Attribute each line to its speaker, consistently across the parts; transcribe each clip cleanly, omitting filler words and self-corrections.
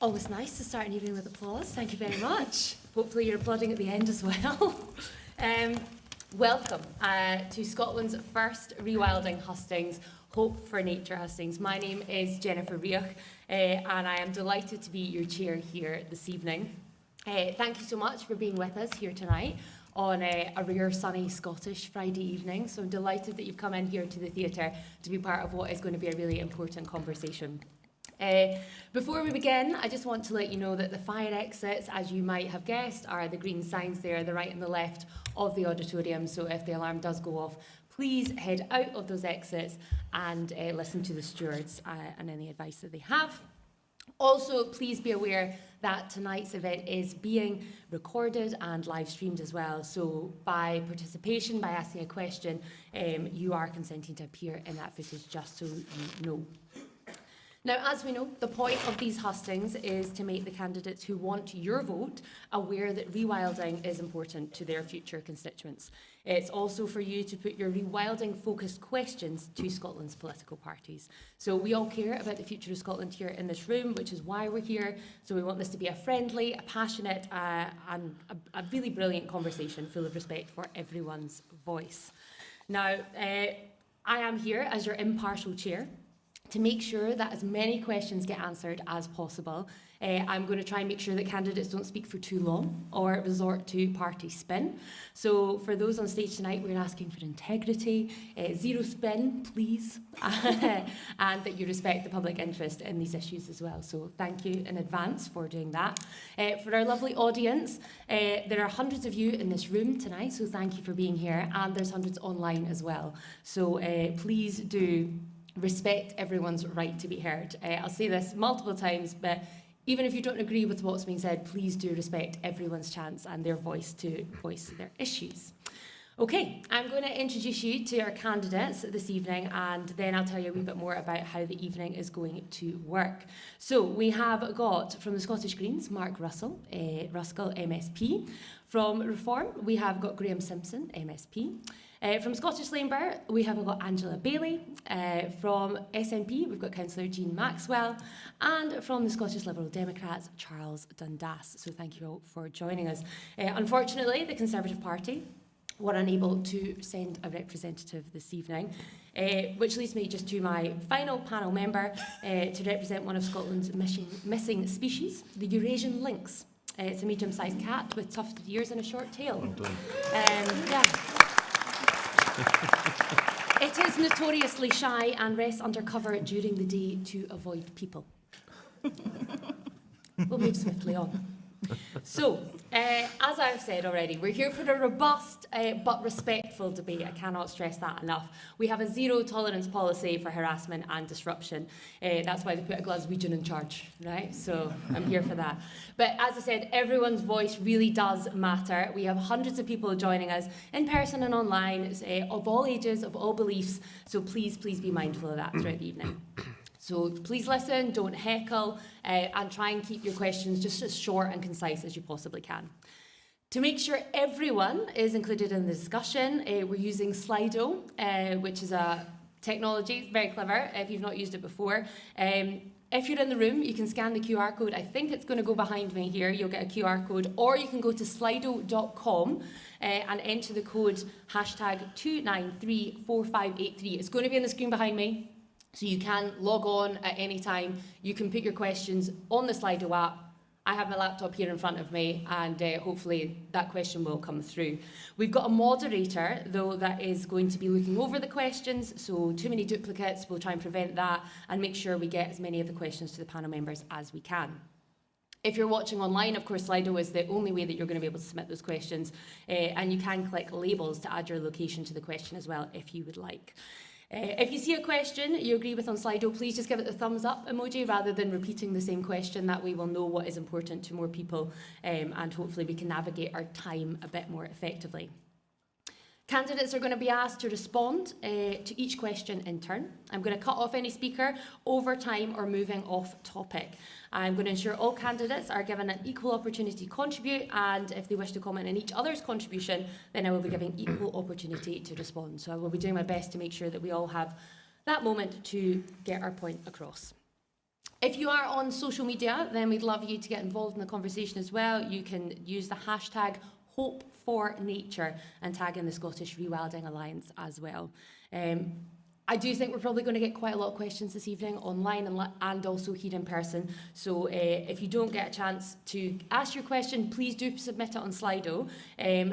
Speaker 1: Always nice to start an evening with applause. Thank you very much. Hopefully you're applauding at the end as well. Welcome to Scotland's first Rewilding Hustings, Hope for Nature Hustings. My name is Jennifer Reoch and I am delighted to be your chair here this evening. Thank you so much for being with us here tonight on a rare sunny Scottish Friday evening. So I'm delighted that you've come in here to the theatre to be part of what is going to be a really important conversation. Before we begin, I just want to let you know that the fire exits, as you might have guessed, are the green signs there, the right and the left of the auditorium. So if the alarm does go off, please head out of those exits and listen to the stewards and any advice that they have. Also, please be aware that tonight's event is being recorded and live streamed as well. So by participation, by asking a question, you are consenting to appear in that footage, just so you know. Now, as we know, the point of these hustings is to make the candidates who want your vote aware that rewilding is important to their future constituents. It's also for you to put your rewilding-focused questions to Scotland's political parties. So we all care about the future of Scotland here in this room, which is why we're here. So we want this to be a friendly, a passionate, and a really brilliant conversation full of respect for everyone's voice. Now, I am here as your impartial chair to make sure that as many questions get answered as possible. I'm going to try and make sure that candidates don't speak for too long or resort to party spin. So for those on stage tonight, we're asking for integrity, zero spin, please, and that you respect the public interest in these issues as well. So thank you in advance for doing that. For our lovely audience, there are hundreds of you in this room tonight, so thank you for being here, and there's hundreds online as well. So please do respect everyone's right to be heard. I'll say this multiple times, but even if you don't agree with what's being said, please do respect everyone's chance and their voice to voice their issues. Okay, I'm going to introduce you to our candidates this evening, and then I'll tell you a wee bit more about how the evening is going to work. So we have got from the Scottish Greens, Mark Ruskell, MSP. From Reform, we have got Graham Simpson, MSP. From Scottish Labour, we have got Angela Bailey. From SNP, we've got Councillor Jean Maxwell. And from the Scottish Liberal Democrats, Charles Dundas. So thank you all for joining us. Unfortunately, the Conservative Party were unable to send a representative this evening, which leads me just to my final panel member to represent one of Scotland's missing species, the Eurasian lynx. It's a medium-sized cat with tufted ears and a short tail. Well done. Yeah. It is notoriously shy and rests under cover during the day to avoid people. We'll move swiftly on. So, as I've said already, we're here for a robust but respectful debate. I cannot stress that enough. We have a zero tolerance policy for harassment and disruption. That's why they put a Glaswegian in charge, right? So I'm here for that. But as I said, everyone's voice really does matter. We have hundreds of people joining us in person and online, of all ages, of all beliefs. So please be mindful of that throughout the evening. So please listen, don't heckle, and try and keep your questions just as short and concise as you possibly can. To make sure everyone is included in the discussion, we're using Slido, which is a technology, very clever if you've not used it before. If you're in the room, you can scan the QR code. I think it's going to go behind me here. You'll get a QR code, or you can go to slido.com and enter the code #2934583. It's going to be on the screen behind me. So you can log on at any time. You can put your questions on the Slido app. I have my laptop here in front of me, and hopefully that question will come through. We've got a moderator, though, that is going to be looking over the questions, so too many duplicates, we'll try and prevent that and make sure we get as many of the questions to the panel members as we can. If you're watching online, of course, Slido is the only way that you're going to be able to submit those questions, and you can click labels to add your location to the question as well, if you would like. If you see a question you agree with on Slido, please just give it the thumbs up emoji rather than repeating the same question. That way we'll know what is important to more people, and hopefully we can navigate our time a bit more effectively. Candidates are going to be asked to respond to each question in turn. I'm going to cut off any speaker over time or moving off topic. I'm going to ensure all candidates are given an equal opportunity to contribute, and if they wish to comment on each other's contribution, then I will be giving equal opportunity to respond. So I will be doing my best to make sure that we all have that moment to get our point across. If you are on social media, then we'd love you to get involved in the conversation as well. You can use the hashtag #HopeForNature and tag in the Scottish Rewilding Alliance as well. I do think we're probably going to get quite a lot of questions this evening online and also here in person. So if you don't get a chance to ask your question, please do submit it on Slido,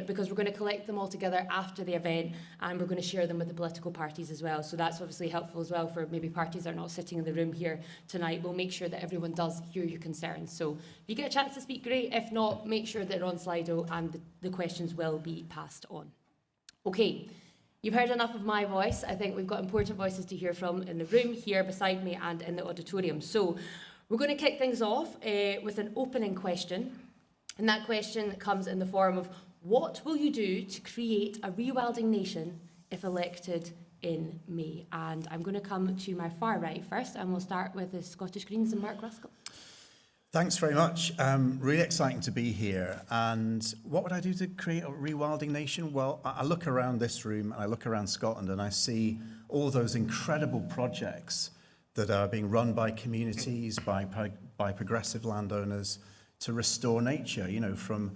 Speaker 1: because we're going to collect them all together after the event, and we're going to share them with the political parties as well. So that's obviously helpful as well for maybe parties that are not sitting in the room here tonight. We'll make sure that everyone does hear your concerns. So if you get a chance to speak, great. If not, make sure that they're on Slido and the questions will be passed on. Okay. You've heard enough of my voice. I think we've got important voices to hear from in the room here beside me and in the auditorium. So we're going to kick things off with an opening question. And that question comes in the form of, what will you do to create a rewilding nation if elected in May? And I'm going to come to my far right first, and we'll start with the Scottish Greens and Mark Ruskell.
Speaker 2: Thanks very much. Really exciting to be here. And what would I do to create a rewilding nation? Well, I look around this room, I look around Scotland, and I see all those incredible projects that are being run by communities, by progressive landowners to restore nature, you know, from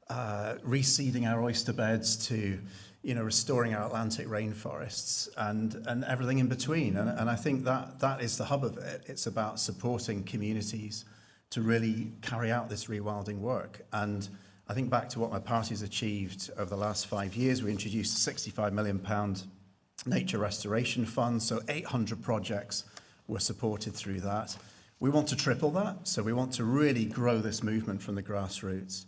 Speaker 2: reseeding our oyster beds to, you know, restoring our Atlantic rainforests and everything in between. And I think that is the hub of it. It's about supporting communities to really carry out this rewilding work. And I think back to what my party's achieved over the last 5 years. We introduced a £65 million nature restoration fund, so 800 projects were supported through that. We want to triple that, so we want to really grow this movement from the grassroots.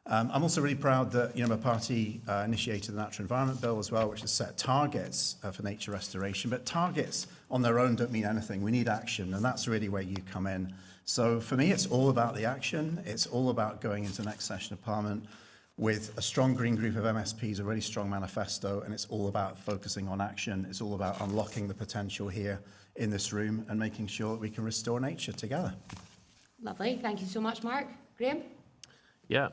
Speaker 2: I'm also really proud that, you know, my party initiated the Natural Environment Bill as well, which has set targets for nature restoration. But targets on their own don't mean anything. We need action, and that's really where you come in. So for me, it's all about the action. It's all about going into the next session of Parliament with a strong green group of MSPs, a really strong manifesto, and it's all about focusing on action. It's all about unlocking the potential here in this room and making sure that we can restore nature together.
Speaker 1: Lovely. Thank you so much, Mark. Graham?
Speaker 3: Yeah,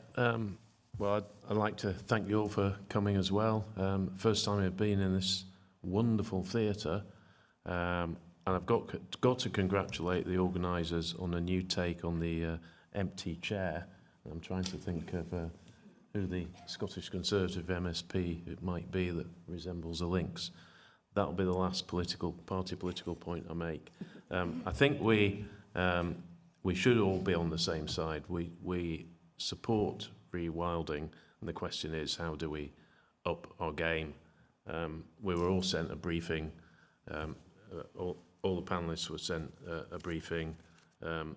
Speaker 3: well, I'd like to thank you all for coming as well. First time I've been in this wonderful theatre, and I've got to congratulate the organisers on a new take on the empty chair. I'm trying to think of who the Scottish Conservative MSP it might be that resembles a lynx. That'll be the last political point I make. I think we should all be on the same side. We support rewilding, and the question is, how do we up our game? We were all sent a briefing. All the panellists were sent a briefing.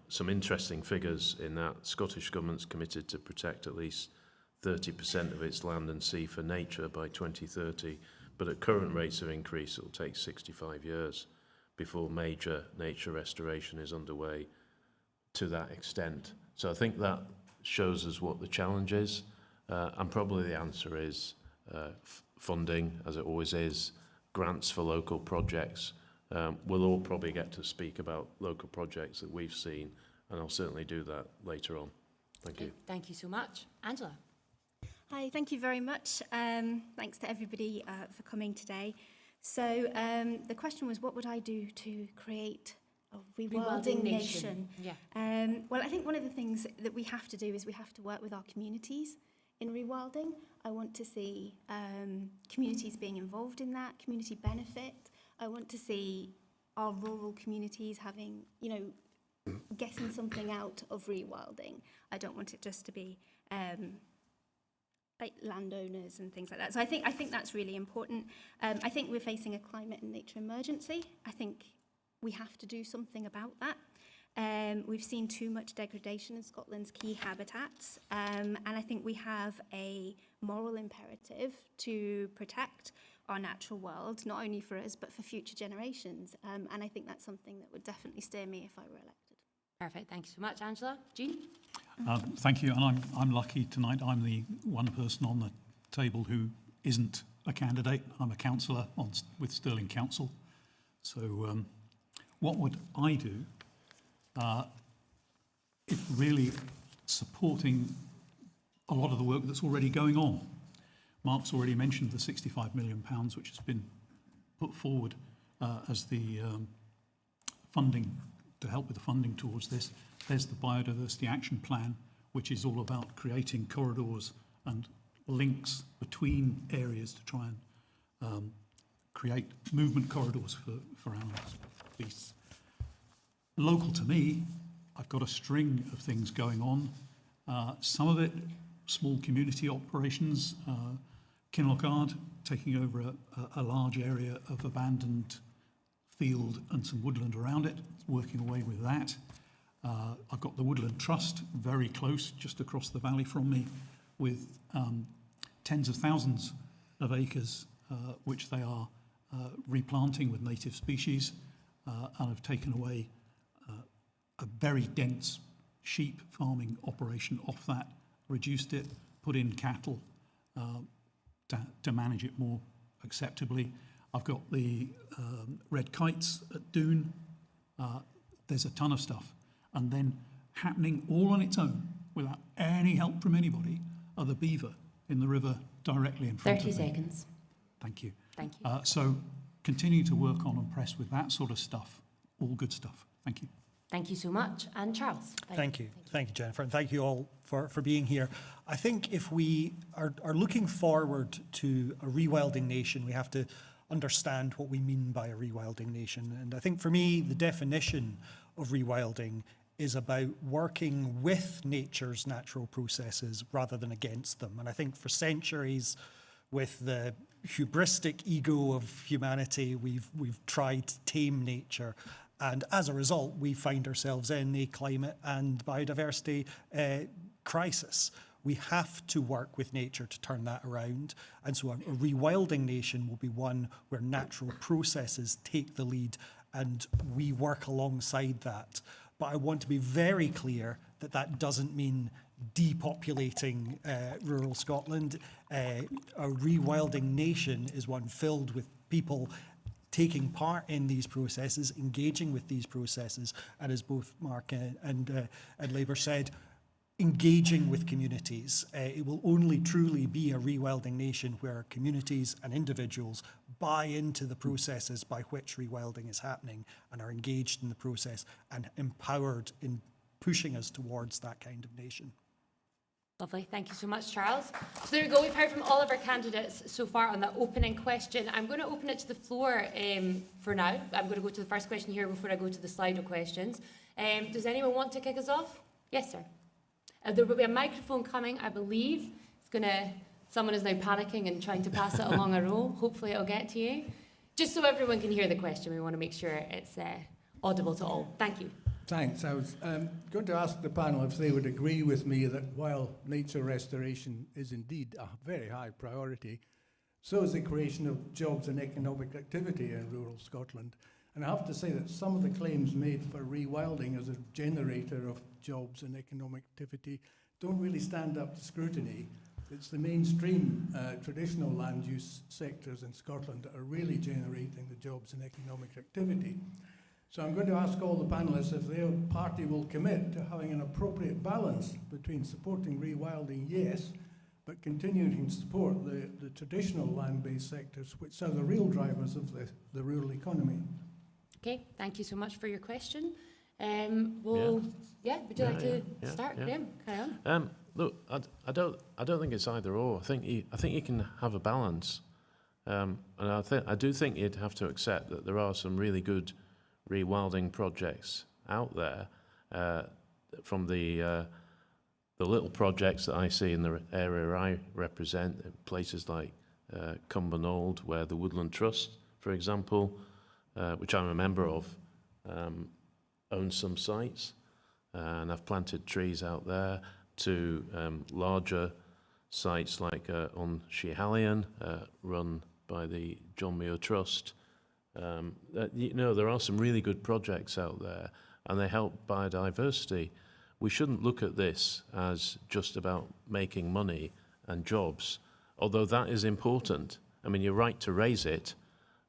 Speaker 3: Some interesting figures in that. Scottish Government's committed to protect at least 30% of its land and sea for nature by 2030, but at current rates of increase, it will take 65 years before major nature restoration is underway to that extent. So I think that shows us what the challenge is, and probably the answer is funding, as it always is, grants for local projects. We'll all probably get to speak about local projects that we've seen, and I'll certainly do that later on. Thank you.
Speaker 1: Thank you so much. Angela?
Speaker 4: Hi, thank you very much. Thanks to everybody for coming today. So the question was, what would I do to create a rewilding nation?
Speaker 1: Yeah.
Speaker 4: Well, I think one of the things that we have to do is we have to work with our communities in rewilding. I want to see communities being involved in that, community benefit. I want to see our rural communities having, you know, getting something out of rewilding. I don't want it just to be like landowners and things like that. So I think that's really important. I think we're facing a climate and nature emergency. I think we have to do something about that. We've seen too much degradation in Scotland's key habitats, and I think we have a moral imperative to protect our natural world, not only for us, but for future generations. And I think that's something that would definitely steer me if I were elected.
Speaker 1: Perfect. Thank you so much, Angela. Jean?
Speaker 5: Thank you. And I'm lucky tonight. I'm the one person on the table who isn't a candidate. I'm a councillor with Stirling Council. So what would I do? It's really supporting a lot of the work that's already going on. Mark's already mentioned the £65 million which has been put forward as the funding to help with the funding towards this. There's the Biodiversity Action Plan, which is all about creating corridors and links between areas to try and create movement corridors for animals, beasts. Local to me, I've got a string of things going on. Some of it, small community operations. Pitlochry taking over a large area of abandoned field and some woodland around it, working away with that. I've got the Woodland Trust very close, just across the valley from me, with tens of thousands of acres which they are replanting with native species, and have taken away a very dense sheep farming operation off that, reduced it, put in cattle to manage it more acceptably. I've got the red kites at Doon. There's a ton of stuff. And then happening all on its own, without any help from anybody, are the beaver in the river directly in front of me.
Speaker 1: 30 seconds.
Speaker 5: Thank you.
Speaker 1: Thank you.
Speaker 5: So continue to work on and press with that sort of stuff. All good stuff. Thank you.
Speaker 1: Thank you so much. And Charles.
Speaker 6: Thank you, Jennifer, and thank you all for being here. I think if we are looking forward to a rewilding nation, we have to understand what we mean by a rewilding nation. And I think for me, the definition of rewilding is about working with nature's natural processes rather than against them. And I think for centuries, with the hubristic ego of humanity, we've tried to tame nature. And as a result, we find ourselves in a climate and biodiversity crisis. We have to work with nature to turn that around. And so a rewilding nation will be one where natural processes take the lead and we work alongside that. But I want to be very clear that that doesn't mean depopulating rural Scotland. A rewilding nation is one filled with people taking part in these processes, engaging with these processes, and as both Mark and Labour said, engaging with communities. It will only truly be a rewilding nation where communities and individuals buy into the processes by which rewilding is happening and are engaged in the process and empowered in pushing us towards that kind of nation.
Speaker 1: Lovely. Thank you so much, Charles. So there we go. We've heard from all of our candidates so far on that opening question. I'm going to open it to the floor for now. I'm going to go to the first question here before I go to the Slido questions. Does anyone want to kick us off? Yes, sir. There will be a microphone coming, I believe. Someone is now panicking and trying to pass it along a row. Hopefully it'll get to you. Just so everyone can hear the question, we want to make sure it's audible to all. Thank you.
Speaker 7: Thanks. I was going to ask the panel if they would agree with me that while nature restoration is indeed a very high priority, so is the creation of jobs and economic activity in rural Scotland. And I have to say that some of the claims made for rewilding as a generator of jobs and economic activity don't really stand up to scrutiny. It's the mainstream traditional land use sectors in Scotland that are really generating the jobs and economic activity. So I'm going to ask all the panellists if their party will commit to having an appropriate balance between supporting rewilding, yes, but continuing to support the traditional land-based sectors, which are the real drivers of the rural economy.
Speaker 1: Okay, thank you so much for your question. Would you like to start? Graham, carry on.
Speaker 3: Look, I don't think it's either or. I think you can have a balance, and I do think you'd have to accept that there are some really good rewilding projects out there, from the little projects that I see in the area I represent, in places like Cumbernauld, where the Woodland Trust, for example, which I'm a member of, owns some sites, and I've planted trees out there, to larger sites like on Schiehallion, run by the John Muir Trust. There are some really good projects out there, and they help biodiversity. We shouldn't look at this as just about making money and jobs, although that is important. I mean, you're right to raise it,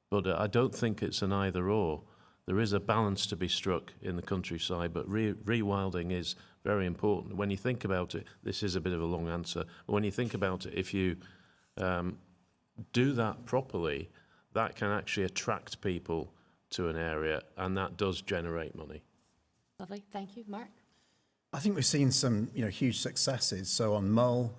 Speaker 3: but I don't think it's an either or. There is a balance to be struck in the countryside, but rewilding is very important. When you think about it, this is a bit of a long answer, but when you think about it, if you do that properly, that can actually attract people to an area, and that does generate money.
Speaker 1: Lovely, thank you. Mark?
Speaker 2: I think we've seen some, huge successes. So on Mull,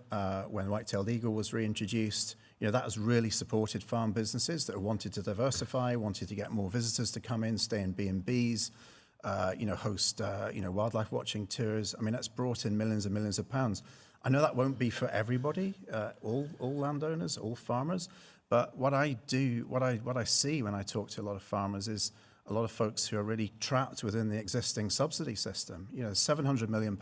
Speaker 2: when white-tailed eagle was reintroduced, that has really supported farm businesses that wanted to diversify, wanted to get more visitors to come in, stay in B&Bs, host, wildlife watching tours. I mean, that's brought in millions and millions of pounds. I know that won't be for everybody, all landowners, all farmers, but what I see when I talk to a lot of farmers is a lot of folks who are really trapped within the existing subsidy system. £700 million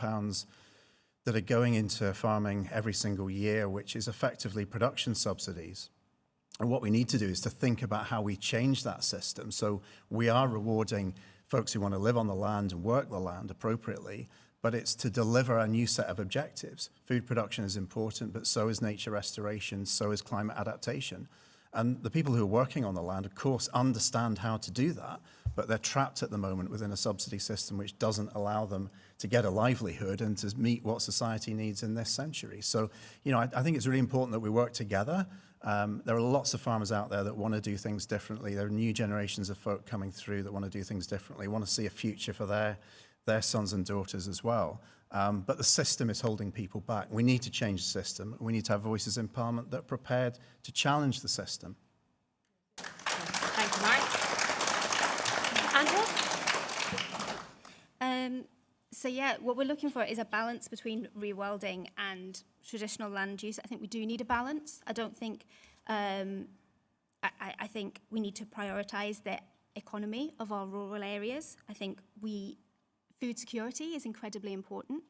Speaker 2: that are going into farming every single year, which is effectively production subsidies. And what we need to do is to think about how we change that system. So we are rewarding folks who want to live on the land and work the land appropriately, but it's to deliver a new set of objectives. Food production is important, but so is nature restoration, so is climate adaptation. And the people who are working on the land, of course, understand how to do that, but they're trapped at the moment within a subsidy system which doesn't allow them to get a livelihood and to meet what society needs in this century. So, I think it's really important that we work together. There are lots of farmers out there that want to do things differently. There are new generations of folk coming through that want to do things differently, want to see a future for their sons and daughters as well. But the system is holding people back. We need to change the system. We need to have voices in Parliament that are prepared to challenge the system.
Speaker 1: Thank you, Mark. Angela?
Speaker 4: What we're looking for is a balance between rewilding and traditional land use. I think we do need a balance. I don't think, I think we need to prioritise the economy of our rural areas. I think food security is incredibly important,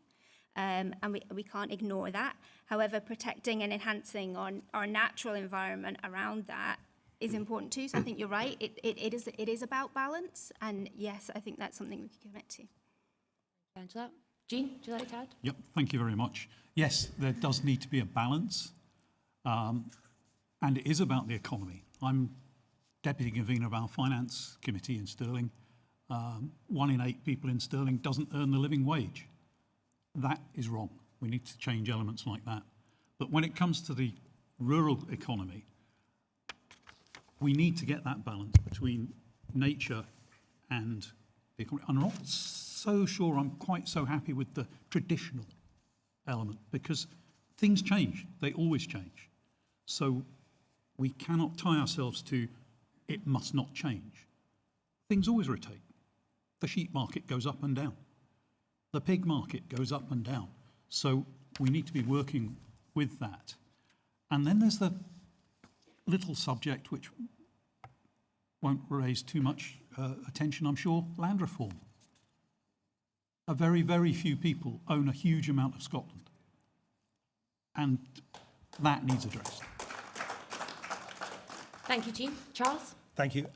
Speaker 4: and we can't ignore that. However, protecting and enhancing on our natural environment around that is important too. So I think you're right. It is about balance, and yes, I think that's something we can commit to.
Speaker 1: Angela? Jean, would you like to add?
Speaker 5: Yep, thank you very much. Yes, there does need to be a balance, and it is about the economy. I'm Deputy Convener of our Finance Committee in Stirling. 1 in 8 people in Stirling doesn't earn the living wage. That is wrong. We need to change elements like that. But when it comes to the rural economy, we need to get that balance between nature and the economy. I'm not so sure I'm quite so happy with the traditional element because things change. They always change. So we cannot tie ourselves to it must not change. Things always rotate. The sheep market goes up and down. The pig market goes up and down. So we need to be working with that. And then there's the little subject which won't raise too much attention, I'm sure, land reform. A very, very few people own a huge amount of Scotland. And that needs addressed.
Speaker 1: Thank you, Jean. Charles?
Speaker 6: Thank you.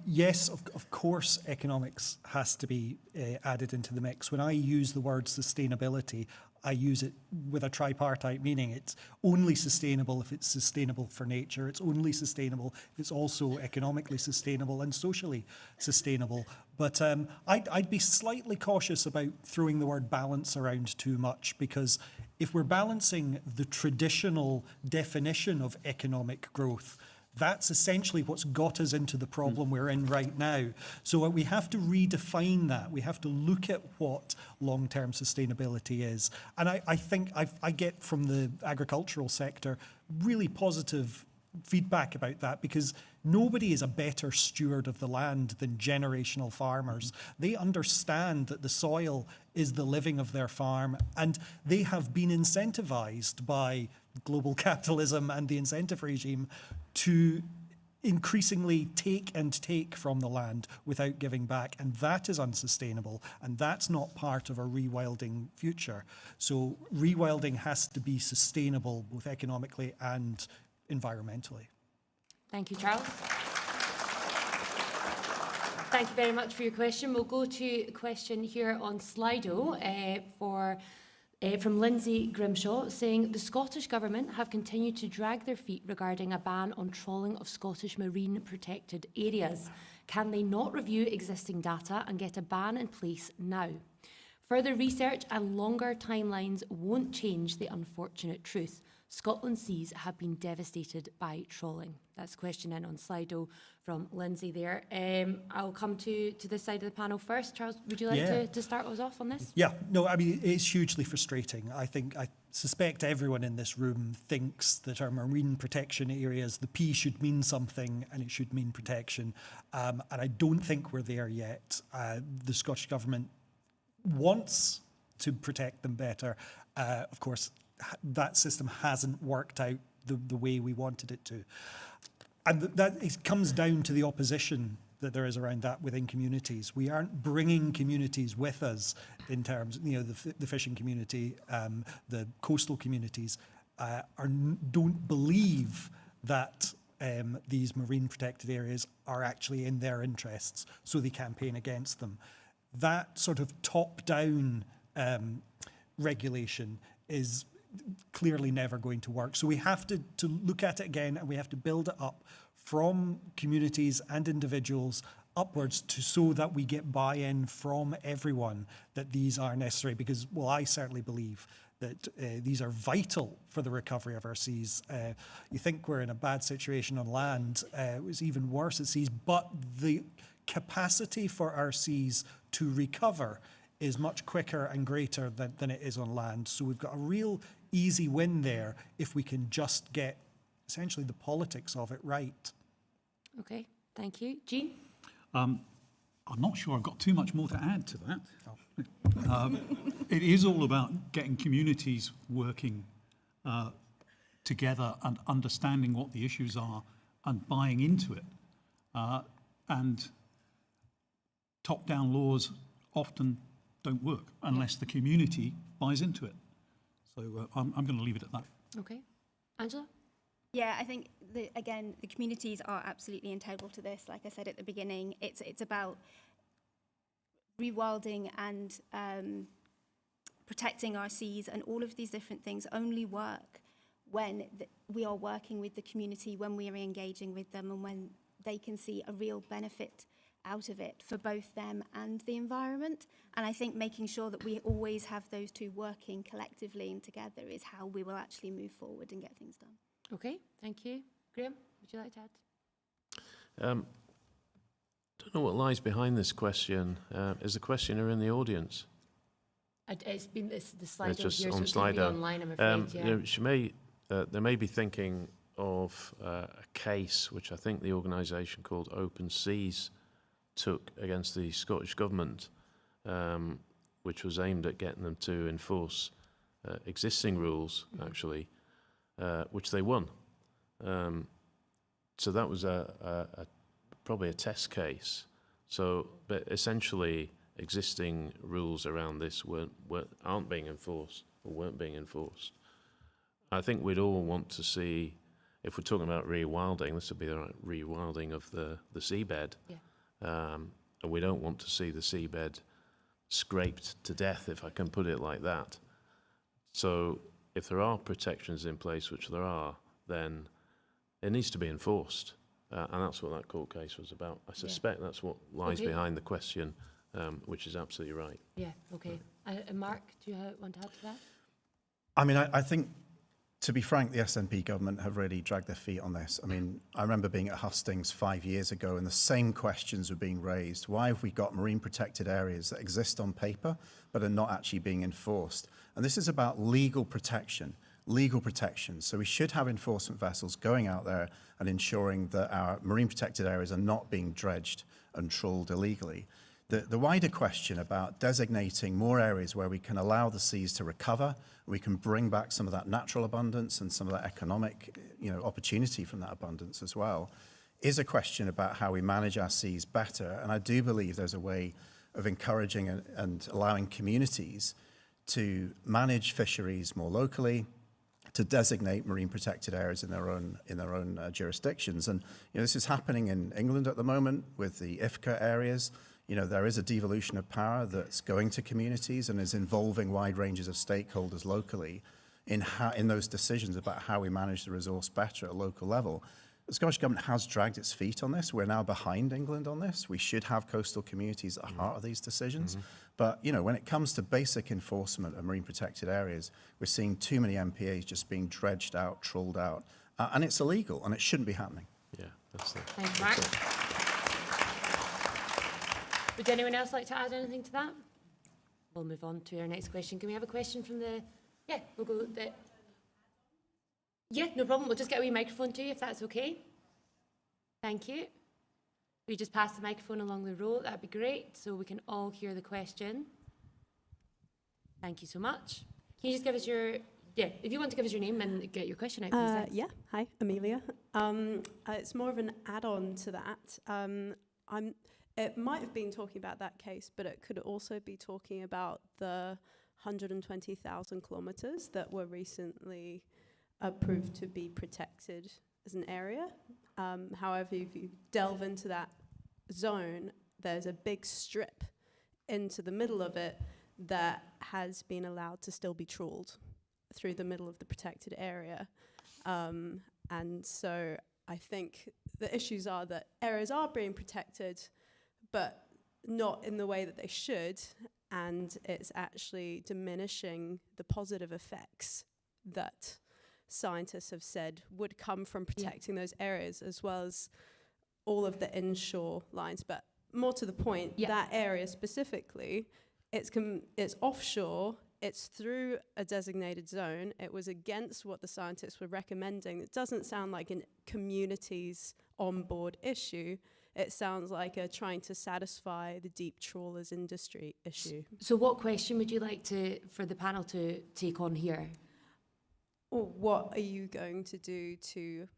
Speaker 6: Yes, of course, economics has to be added into the mix. When I use the word sustainability, I use it with a tripartite meaning. It's only sustainable if it's sustainable for nature. It's only sustainable if it's also economically sustainable and socially sustainable. But I'd be slightly cautious about throwing the word balance around too much, because if we're balancing the traditional definition of economic growth, that's essentially what's got us into the problem we're in right now. So we have to redefine that. We have to look at what long-term sustainability is. And I think I get from the agricultural sector really positive feedback about that, because nobody is a better steward of the land than generational farmers. They understand that the soil is the living of their farm, and they have been incentivized by global capitalism and the incentive regime to increasingly take from the land without giving back. And that is unsustainable. And that's not part of a rewilding future. So rewilding has to be sustainable both economically and environmentally.
Speaker 1: Thank you, Charles. Thank you very much for your question. We'll go to a question here on Slido from Lindsay Grimshaw, saying the Scottish Government have continued to drag their feet regarding a ban on trawling of Scottish marine protected areas. Can they not review existing data and get a ban in place now? Further research and longer timelines won't change the unfortunate truth. Scotland's seas have been devastated by trawling. That's a question in on Slido from Lindsay there. I'll come to this side of the panel first. Charles, would you like to start us off on this?
Speaker 6: Yeah, no, I mean, it's hugely frustrating. I suspect everyone in this room thinks that our marine protection areas, the P should mean something and it should mean protection. And I don't think we're there yet. The Scottish Government wants to protect them better. Of course, that system hasn't worked out the way we wanted it to. And that it comes down to the opposition that there is around that within communities. We aren't bringing communities with us in terms, the fishing community, the coastal communities don't believe that these marine protected areas are actually in their interests, so they campaign against them. That sort of top-down regulation is clearly never going to work. So we have to look at it again, and we have to build it up from communities and individuals upwards so that we get buy-in from everyone that these are necessary. Because, well, I certainly believe that these are vital for the recovery of our seas. You think we're in a bad situation on land, it was even worse at seas, but the capacity for our seas to recover is much quicker and greater than it is on land. So we've got a real easy win there if we can just get essentially the politics of it right.
Speaker 1: Okay, thank you. Jean?
Speaker 5: I'm not sure I've got too much more to add to that. It is all about getting communities working together and understanding what the issues are and buying into it. And top-down laws often don't work unless the community buys into it. So I'm going to leave it at that.
Speaker 1: Okay. Angela?
Speaker 4: Yeah, I think, the communities are absolutely integral to this. Like I said at the beginning, it's about rewilding and protecting our seas, and all of these different things only work when we are working with the community, when we are engaging with them, and when they can see a real benefit out of it for both them and the environment. And I think making sure that we always have those two working collectively and together is how we will actually move forward and get things done.
Speaker 1: Okay, thank you. Graham, would you like to add?
Speaker 3: Don't know what lies behind this question. Is the questioner in the audience?
Speaker 1: It's been the slide
Speaker 3: It's just
Speaker 1: here,
Speaker 3: on
Speaker 1: so it'll be
Speaker 3: Slido.
Speaker 1: online, I'm afraid. Yeah.
Speaker 3: They may be thinking of a case which I think the organisation called Open Seas took against the Scottish Government, which was aimed at getting them to enforce existing rules, actually, which they won. So that was probably a test case. So, but essentially, existing rules around this aren't being enforced or weren't being enforced. I think we'd all want to see, if we're talking about rewilding, this would be the right rewilding of the seabed.
Speaker 1: Yeah.
Speaker 3: And we don't want to see the seabed scraped to death, if I can put it like that. So if there are protections in place, which there are, then it needs to be enforced. And that's what that court case was about. I suspect that's what lies behind the question, which is absolutely right.
Speaker 1: Yeah, okay. Mark, do you want to add to that?
Speaker 2: I mean, I think, to be frank, the SNP government have really dragged their feet on this. I mean, I remember being at Hustings 5 years ago and the same questions were being raised. Why have we got marine protected areas that exist on paper but are not actually being enforced? And this is about legal protection. So we should have enforcement vessels going out there and ensuring that our marine protected areas are not being dredged and trawled illegally. The wider question about designating more areas where we can allow the seas to recover, we can bring back some of that natural abundance and some of that economic, opportunity from that abundance as well, is a question about how we manage our seas better. And I do believe there's a way of encouraging and allowing communities to manage fisheries more locally, to designate marine protected areas in their own jurisdictions. And this is happening in England at the moment with the IFCA areas. There is a devolution of power that's going to communities and is involving wide ranges of stakeholders locally in those decisions about how we manage the resource better at a local level. The Scottish Government has dragged its feet on this. We're now behind England on this. We should have coastal communities at the heart of these decisions. But, you know, when it comes to basic enforcement of marine protected areas, we're seeing too many MPAs just being dredged out, trawled out. And it's illegal, and it shouldn't be happening.
Speaker 3: Yeah, that's it.
Speaker 1: Thanks, Mark. Would anyone else like to add anything to that? We'll move on to our next question. Can we have a question from the... Yeah, we'll go with the... Yeah, no problem. We'll just get a wee microphone to you, if that's okay. Thank you. We just pass the microphone along the row. That'd be great, so we can all hear the question. Thank you so much. Can you just give us your... Yeah, if you want to give us your name and get your question out, please. Thanks.
Speaker 8: Yeah, hi, Amelia. It's more of an add-on to that. It might have been talking about that case, but it could also be talking about the 120,000 kilometres that were recently approved to be protected as an area. However, if you delve into that zone, there's a big strip into the middle of it that has been allowed to still be trawled through the middle of the protected area. And so I think the issues are that areas are being protected, but not in the way that they should, and it's actually diminishing the positive effects that scientists have said would come from protecting those areas, as well as all of the inshore lines. But more to the point, that area specifically, it's offshore, it's through a designated zone. It was against what the scientists were recommending. It doesn't sound like a community's on-board issue. It sounds like a trying to satisfy the deep trawlers industry issue.
Speaker 1: So what question would you like for the panel to take on here?
Speaker 8: What are you going to do to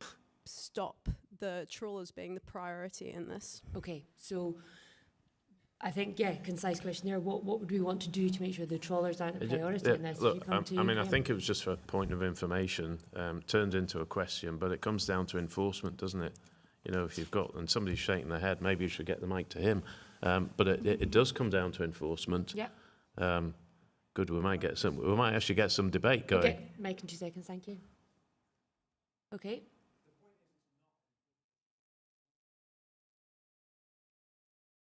Speaker 8: stop the trawlers being the priority in this?
Speaker 1: Okay, so I think, concise question there. What would we want to do to make sure the trawlers aren't a priority in this?
Speaker 3: Look, I think it was just for a point of information, turned into a question, but it comes down to enforcement, doesn't it? You know, if you've got, and somebody's shaking their head, maybe you should get the mic to him. But it does come down to enforcement.
Speaker 1: Yeah.
Speaker 3: Good, we might actually get some debate going.
Speaker 1: Okay, mic in 2 seconds, thank you. Okay.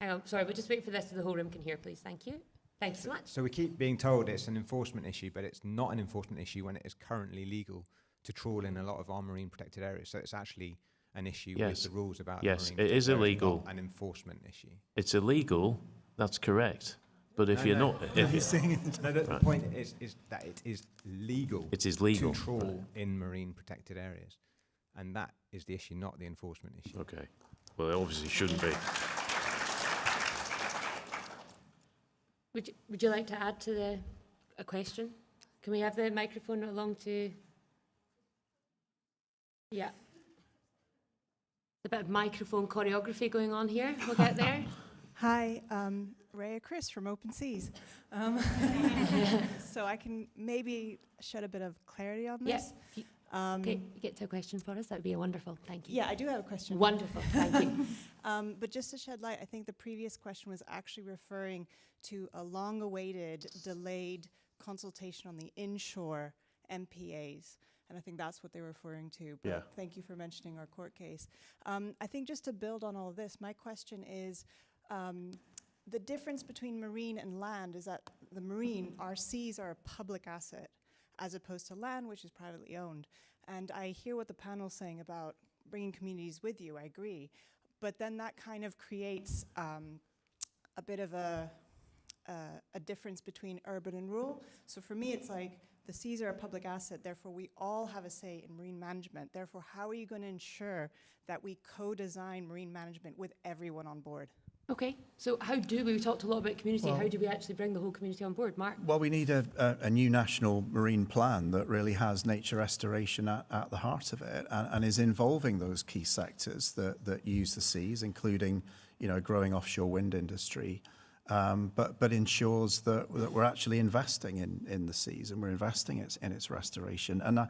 Speaker 1: Hang on, sorry, we'll just wait for this so the whole room can hear, please. Thank you. Thank you so much.
Speaker 9: So we keep being told it's an enforcement issue, but it's not an enforcement issue when it is currently legal to trawl in a lot of our marine protected areas. So it's actually an issue with the rules about
Speaker 3: yes,
Speaker 9: marine
Speaker 3: it is
Speaker 9: protected areas,
Speaker 3: illegal.
Speaker 9: not an enforcement issue.
Speaker 3: It's illegal, that's correct. But if you're not...
Speaker 9: The point is that it is legal.
Speaker 3: It is legal.
Speaker 9: To trawl in marine protected areas. And that is the issue, not the enforcement issue.
Speaker 3: Okay. Well, it obviously shouldn't be.
Speaker 1: Would you like to add to a question? Can we have the microphone along to... Yeah. A bit of microphone choreography going on here. We'll get there.
Speaker 10: Hi, Reoch from Open Seas. So I can maybe shed a bit of clarity on this.
Speaker 1: Yes. Okay, get to a question for us. That would be wonderful. Thank you.
Speaker 10: Yeah, I do have a question.
Speaker 1: Wonderful. Thank you.
Speaker 10: But just to shed light, I think the previous question was actually referring to a long-awaited, delayed consultation on the inshore MPAs. And I think that's what they were referring to. But thank you for mentioning our court case. I think just to build on all of this, my question is, the difference between marine and land is that the marine, our seas are a public asset, as opposed to land, which is privately owned. And I hear what the panel's saying about bringing communities with you, I agree. But then that kind of creates a bit of a difference between urban and rural. So for me, it's like the seas are a public asset, therefore we all have a say in marine management. Therefore, how are you going to ensure that we co-design marine management with everyone on board?
Speaker 1: Okay, so how do we talked a lot about community? How do we actually bring the whole community on board, Mark?
Speaker 2: Well, we need a new national marine plan that really has nature restoration at the heart of it and is involving those key sectors that use the seas, including, you know, a growing offshore wind industry, but ensures that we're actually investing in the seas and we're investing in its restoration. And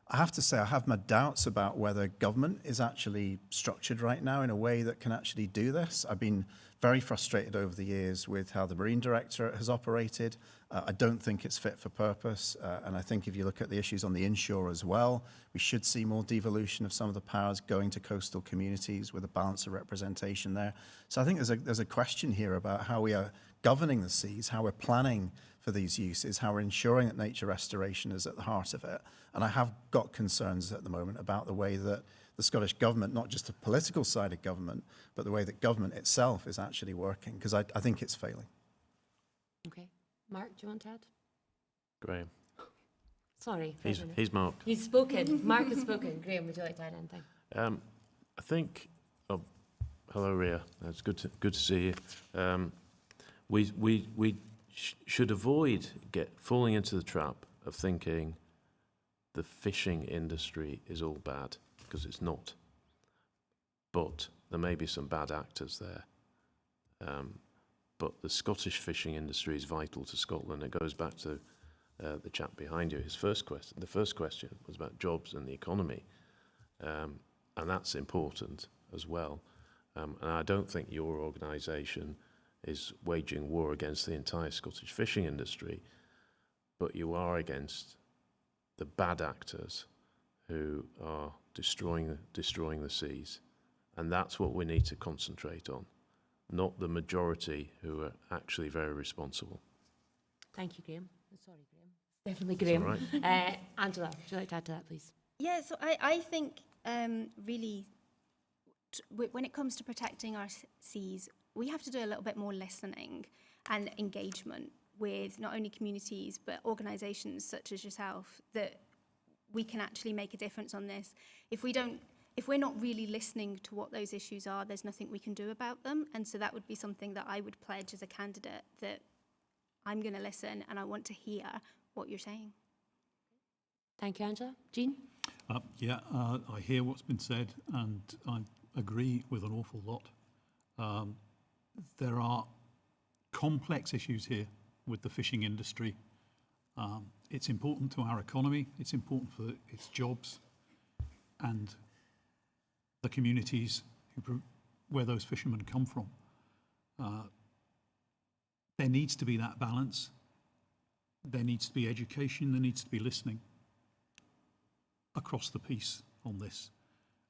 Speaker 2: I have to say I have my doubts about whether government is actually structured right now in a way that can actually do this. I've been very frustrated over the years with how the Marine Directorate has operated. I don't think it's fit for purpose. And I think if you look at the issues on the inshore as well, we should see more devolution of some of the powers going to coastal communities with a balance of representation there. So I think there's a question here about how we are governing the seas, how we're planning for these uses, how we're ensuring that nature restoration is at the heart of it. And I have got concerns at the moment about the way that the Scottish Government, not just the political side of government, but the way that government itself is actually working, because I think it's failing.
Speaker 1: Okay. Mark, do you want to add?
Speaker 3: Graham.
Speaker 1: Sorry.
Speaker 3: He's Mark.
Speaker 1: He's spoken. Mark has spoken. Graham, would you like to add anything?
Speaker 3: I think. Oh, hello, Ria. It's good to see you. We should avoid falling into the trap of thinking the fishing industry is all bad, because it's not. But there may be some bad actors there. But the Scottish fishing industry is vital to Scotland. It goes back to the chap behind you. The first question was about jobs and the economy, and that's important as well. And I don't think your organisation is waging war against the entire Scottish fishing industry, but you are against the bad actors who are destroying the seas. And that's what we need to concentrate on, not the majority who are actually very responsible.
Speaker 1: Thank you, Graham. Sorry, Graham. Definitely Graham.
Speaker 3: All right.
Speaker 1: Angela, would you like to add to that, please?
Speaker 4: Yeah, so I think really when it comes to protecting our seas, we have to do a little bit more listening and engagement with not only communities but organisations such as yourself, that we can actually make a difference on this. If we're not really listening to what those issues are, there's nothing we can do about them. And so that would be something that I would pledge as a candidate, that I'm going to listen and I want to hear what you're saying.
Speaker 1: Thank you, Angela. Jean?
Speaker 5: I hear what's been said and I agree with an awful lot. There are complex issues here with the fishing industry. It's important to our economy, it's important for its jobs and the communities where those fishermen come from. There needs to be that balance. There needs to be education, there needs to be listening across the piece on this.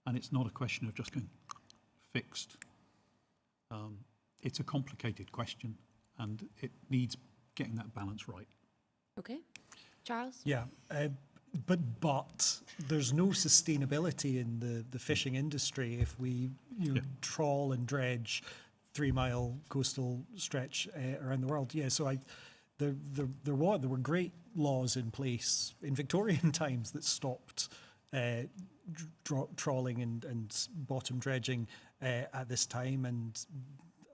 Speaker 5: And it's not a question of just going fixed. It's a complicated question and it needs getting that balance right.
Speaker 1: Okay. Charles?
Speaker 6: Yeah, but there's no sustainability in the fishing industry if we trawl and dredge 3-mile coastal stretch around the world. Yeah, so there were great laws in place in Victorian times that stopped trawling and bottom dredging at this time, and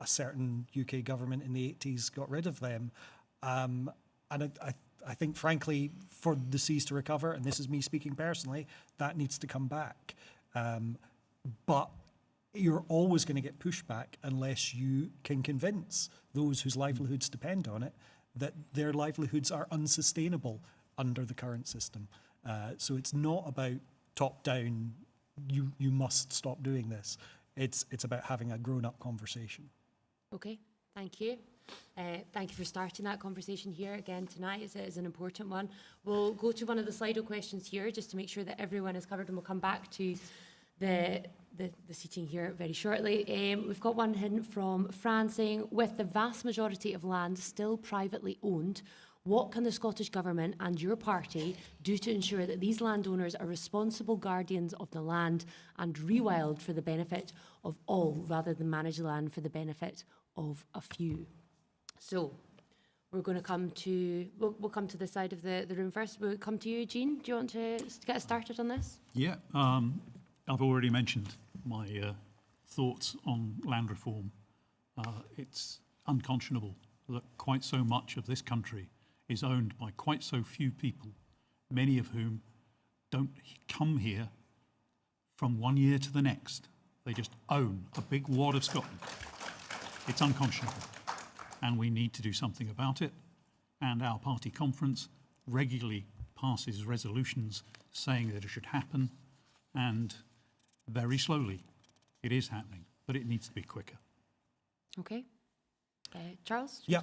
Speaker 6: a certain UK government in the 80s got rid of them. And I think, frankly, for the seas to recover, and this is me speaking personally, that needs to come back. But you're always going to get pushback unless you can convince those whose livelihoods depend on it that their livelihoods are unsustainable under the current system. So it's not about top-down, you must stop doing this. It's about having a grown-up conversation.
Speaker 1: Okay, thank you. Thank you for starting that conversation here again tonight. It's an important one. We'll go to one of the Slido questions here just to make sure that everyone is covered, and we'll come back to the seating here very shortly. We've got one hint from Fran saying, with the vast majority of land still privately owned, what can the Scottish Government and your party do to ensure that these landowners are responsible guardians of the land and rewild for the benefit of all, rather than manage the land for the benefit of a few? So we're going to come to, we'll come to the side of the room first. We'll come to you, Jean. Do you want to get us started on this?
Speaker 5: Yeah, I've already mentioned my thoughts on land reform. It's unconscionable that quite so much of this country is owned by quite so few people, many of whom don't come here from one year to the next. They just own a big wad of Scotland. It's unconscionable, and we need to do something about it. And our party conference regularly passes resolutions saying that it should happen, and very slowly it is happening, but it needs to be quicker.
Speaker 1: Okay. Charles?
Speaker 6: Yeah,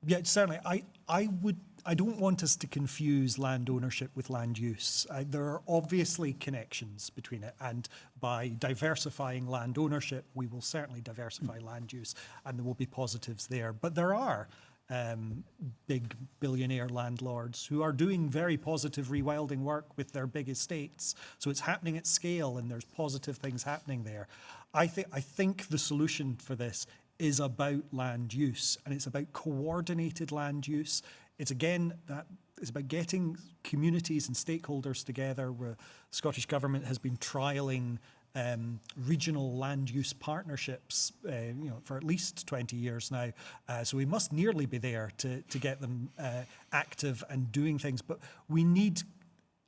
Speaker 6: yeah, certainly. I don't want us to confuse land ownership with land use. There are obviously connections between it, and by diversifying land ownership, we will certainly diversify land use, and there will be positives there. But there are big billionaire landlords who are doing very positive rewilding work with their big estates. So it's happening at scale, and there's positive things happening there. I think the solution for this is about land use, and it's about coordinated land use. It's about getting communities and stakeholders together. Where the Scottish Government has been trialling regional land use partnerships, for at least 20 years now. So we must nearly be there to get them active and doing things. But we need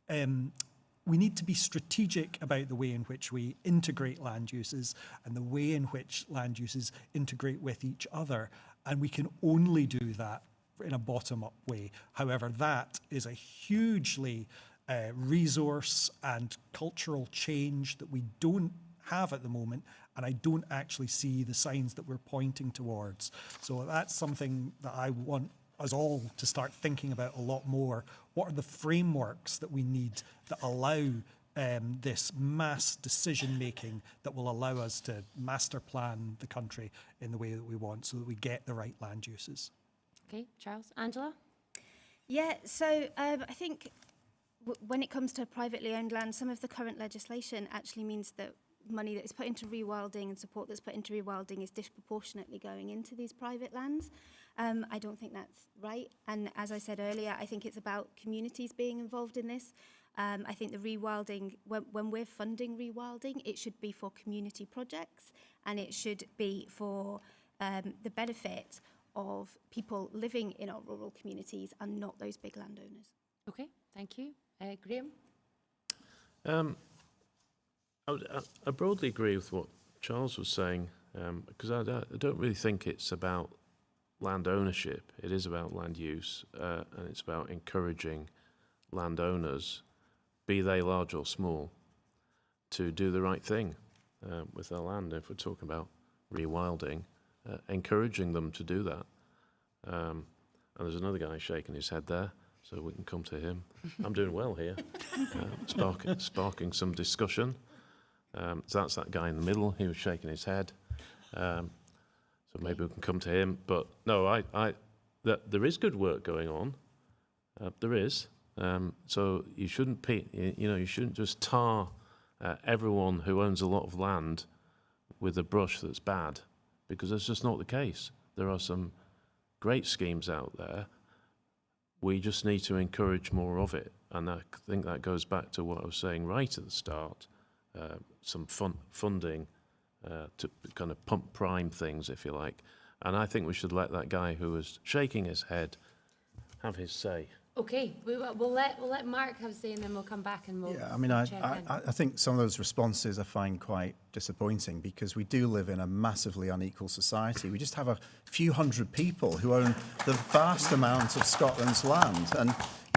Speaker 6: to be strategic about the way in which we integrate land uses and the way in which land uses integrate with each other. And we can only do that in a bottom-up way. However, that is a hugely resource and cultural change that we don't have at the moment, and I don't actually see the signs that we're pointing towards. So that's something that I want us all to start thinking about a lot more. What are the frameworks that we need that allow this mass decision-making that will allow us to master plan the country in the way that we want so that we get the right land uses?
Speaker 1: Okay, Charles. Angela?
Speaker 4: Yeah, so I think when it comes to privately owned land, some of the current legislation actually means that money that is put into rewilding and support that's put into rewilding is disproportionately going into these private lands. I don't think that's right. And as I said earlier, I think it's about communities being involved in this. I think the rewilding, when we're funding rewilding, it should be for community projects, and it should be for the benefit of people living in our rural communities and not those big landowners.
Speaker 1: Okay, thank you. Graham?
Speaker 3: I broadly agree with what Charles was saying, because I don't really think it's about land ownership. It is about land use, and it's about encouraging landowners, be they large or small, to do the right thing with their land. If we're talking about rewilding, encouraging them to do that. And there's another guy shaking his head there, so we can come to him. I'm doing well here, sparking some discussion. So that's that guy in the middle. He was shaking his head. So maybe we can come to him. But no, there is good work going on. There is. So you shouldn't, you shouldn't just tar everyone who owns a lot of land with a brush that's bad, because that's just not the case. There are some great schemes out there. We just need to encourage more of it. And I think that goes back to what I was saying right at the start, some funding to kind of pump prime things, if you like. And I think we should let that guy who was shaking his head have his say.
Speaker 1: Okay, we'll let Mark have a say, and then we'll come back and we'll.
Speaker 2: Yeah, I mean, I think some of those responses I find quite disappointing, because we do live in a massively unequal society. We just have a few hundred people who own the vast amount of Scotland's land, and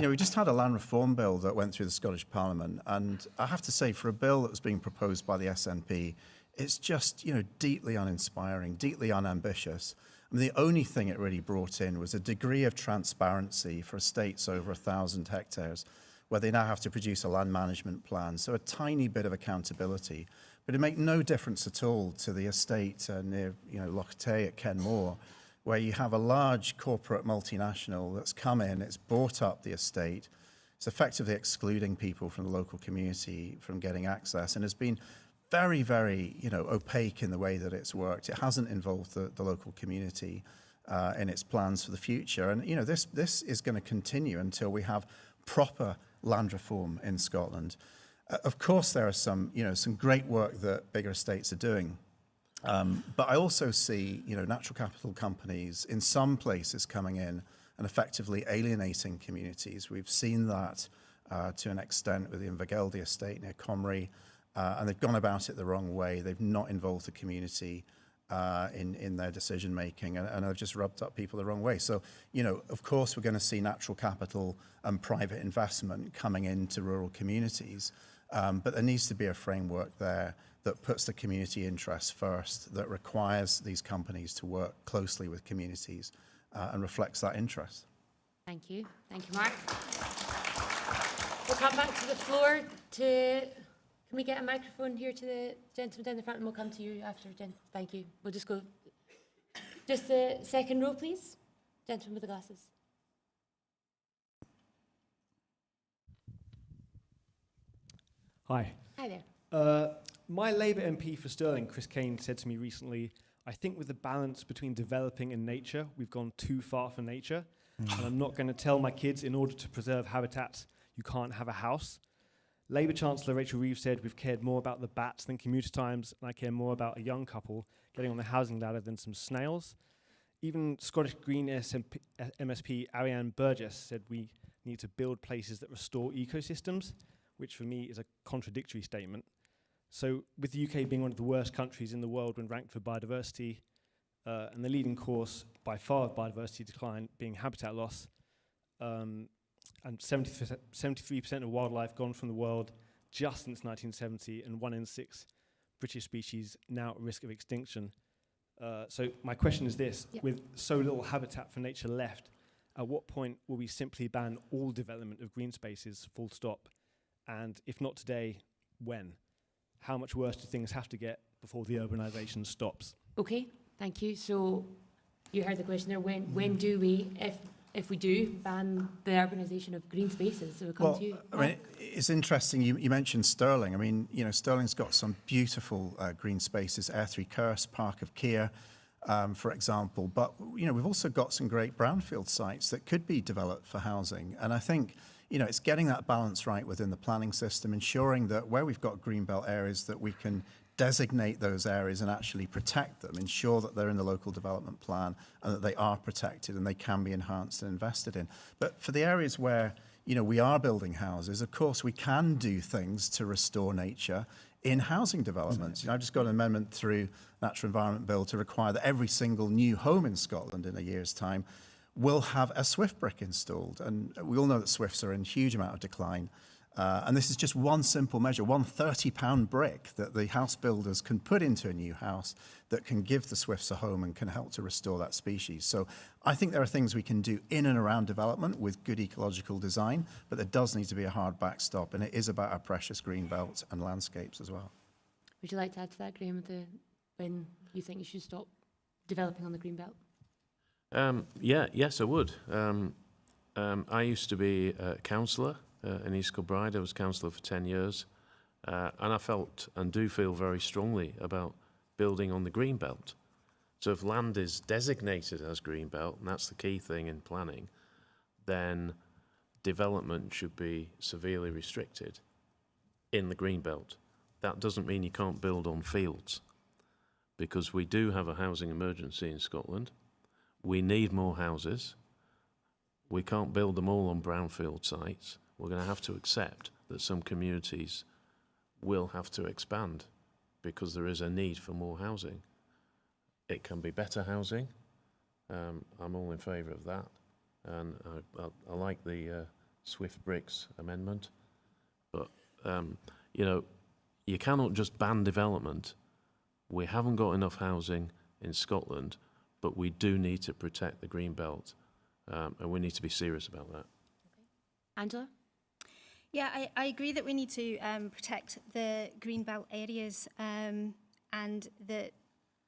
Speaker 2: we just had a land reform bill that went through the Scottish Parliament, and I have to say, for a bill that was being proposed by the SNP, it's just deeply uninspiring, deeply unambitious. I mean, the only thing it really brought in was a degree of transparency for estates over 1,000 hectares, where they now have to produce a land management plan. So a tiny bit of accountability, but it made no difference at all to the estate near Loch Tay at Kenmore, where you have a large corporate multinational that's come in, it's bought up the estate, it's effectively excluding people from the local community from getting access, and has been very, very, opaque in the way that it's worked. It hasn't involved the local community in its plans for the future. And, this is going to continue until we have proper land reform in Scotland. Of course, there are some great work that bigger estates are doing. But I also see, natural capital companies in some places coming in and effectively alienating communities. We've seen that to an extent with the Invergeldy estate near Comrie. And they've gone about it the wrong way. They've not involved the community. in their decision making, and have just rubbed up people the wrong way. So, of course, we're going to see natural capital and private investment coming into rural communities, but there needs to be a framework there that puts the community interests first, that requires these companies to work closely with communities and reflects that interest.
Speaker 1: Thank you. Thank you, Mark. We'll come back to the floor Can we get a microphone here to the gentleman down the front, and we'll come to you after, Jen. Thank you. We'll just go. Just the second row, please. Gentleman with the glasses.
Speaker 11: Hi.
Speaker 1: Hi there.
Speaker 11: My Labour MP for Stirling, Chris Kane, said to me recently, I think with the balance between developing and nature, we've gone too far for nature. And I'm not going to tell my kids, in order to preserve habitats, you can't have a house. Labour Chancellor Rachel Reeves said we've cared more about the bats than commuter times, and I care more about a young couple getting on the housing ladder than some snails. Even Scottish Green MSP Ariane Burgess said we need to build places that restore ecosystems, which for me is a contradictory statement. So with the UK being one of the worst countries in the world when ranked for biodiversity, and the leading cause by far of biodiversity decline being habitat loss, and 73% of wildlife gone from the world just since 1970, and 1 in 6 British species now at risk of extinction. So my question is this, with so little habitat for nature left, at what point will we simply ban all development of green spaces, full stop? And if not today, when? How much worse do things have to get before the urbanisation stops?
Speaker 1: Okay, thank you. So you heard the question there. When do we, if we do, ban the urbanisation of green spaces? So we'll come to you.
Speaker 2: I mean, it's interesting. You mentioned Stirling. I mean, Stirling's got some beautiful green spaces, Airtree Kerse, Park of Keir, for example. But, we've also got some great brownfield sites that could be developed for housing. And I think, it's getting that balance right within the planning system, ensuring that where we've got greenbelt areas that we can designate those areas and actually protect them, ensure that they're in the local development plan and that they are protected and they can be enhanced and invested in. But for the areas where, we are building houses, of course, we can do things to restore nature in housing developments. I've just got an amendment through Natural Environment Bill to require that every single new home in Scotland in a year's time will have a Swift brick installed. And we all know that Swifts are in huge amount of decline. And this is just one simple measure, one £30 brick that the house builders can put into a new house that can give the Swifts a home and can help to restore that species. So I think there are things we can do in and around development with good ecological design, but there does need to be a hard backstop, and it is about our precious green belts and landscapes as well.
Speaker 1: Would you like to add to that, Graham, when you think you should stop developing on the green belt?
Speaker 3: Yes, I would. I used to be a councillor in East Kilbride. I was councillor for 10 years, and I felt and do feel very strongly about building on the green belt. So if land is designated as green belt, and that's the key thing in planning, then development should be severely restricted in the green belt. That doesn't mean you can't build on fields, because we do have a housing emergency in Scotland. We need more houses. We can't build them all on brownfield sites. We're going to have to accept that some communities will have to expand because there is a need for more housing. It can be better housing. I'm all in favour of that. And I like the Swift Bricks amendment. But, you cannot just ban development. We haven't got enough housing in Scotland, but we do need to protect the green belt, and we need to be serious about that.
Speaker 1: Angela?
Speaker 4: Yeah, I agree that we need to protect the greenbelt areas, and that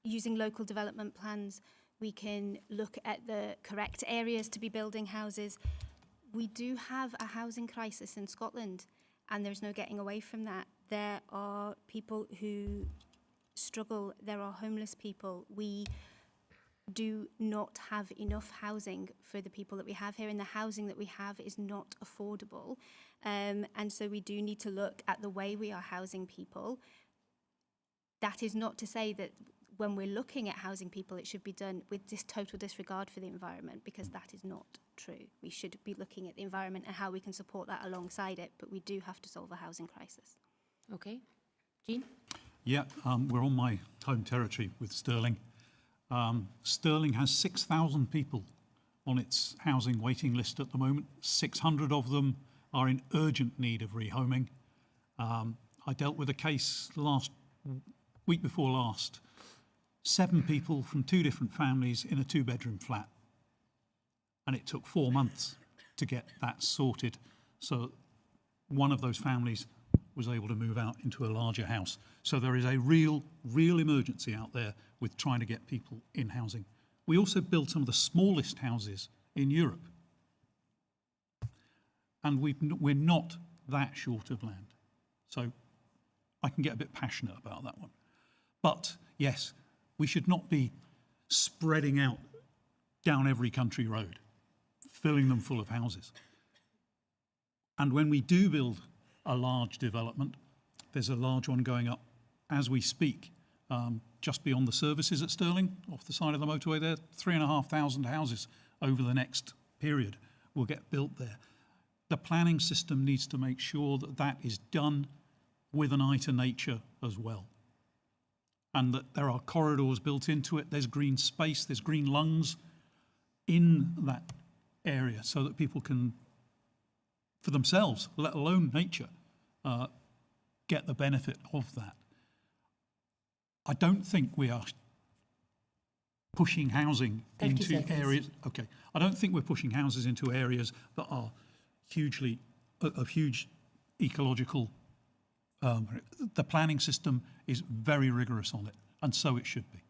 Speaker 4: using local development plans, we can look at the correct areas to be building houses. We do have a housing crisis in Scotland, and there's no getting away from that. There are people who struggle. There are homeless people. We do not have enough housing for the people that we have here, and the housing that we have is not affordable. And so we do need to look at the way we are housing people. That is not to say that when we're looking at housing people, it should be done with this total disregard for the environment, because that is not true. We should be looking at the environment and how we can support that alongside it, but we do have to solve a housing crisis.
Speaker 1: Okay. Jean?
Speaker 5: Yeah, we're on my home territory with Stirling. Stirling has 6,000 people on its housing waiting list at the moment. 600 of them are in urgent need of rehoming. I dealt with a case week before last. 7 people from 2 different families in a 2-bedroom flat. And it took 4 months to get that sorted. So one of those families was able to move out into a larger house. So there is a real emergency out there with trying to get people in housing. We also build some of the smallest houses in Europe. And we're not that short of land. So I can get a bit passionate about that one. But yes, we should not be spreading out down every country road, filling them full of houses. And when we do build a large development, there's a large one going up as we speak, just beyond the services at Stirling, off the side of the motorway there. 3,500 houses over the next period will get built there. The planning system needs to make sure that that is done with an eye to nature as well. And that there are corridors built into it, there's green space, there's green lungs in that area so that people can, for themselves, let alone nature, get the benefit of that. I don't think we are pushing housing into areas. Okay, I don't think we're pushing houses into areas that are of huge ecological. The planning system is very rigorous on it, and so it should be.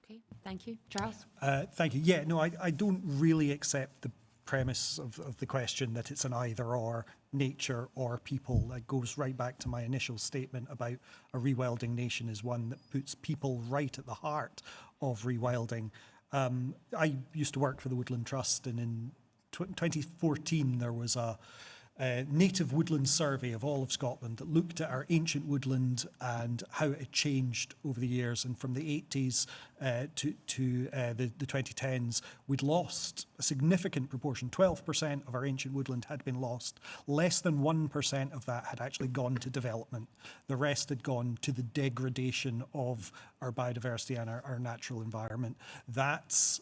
Speaker 1: Okay, thank you. Charles?
Speaker 6: Thank you. Yeah, no, I don't really accept the premise of the question that it's an either or, nature or people. That goes right back to my initial statement about a rewilding nation is one that puts people right at the heart of rewilding. I used to work for the Woodland Trust, and in 2014 there was a native woodland survey of all of Scotland that looked at our ancient woodland and how it changed over the years. And from the 80s to the 2010s, we'd lost a significant proportion. 12% of our ancient woodland had been lost. Less than 1% of that had actually gone to development. The rest had gone to the degradation of our biodiversity and our natural environment. That's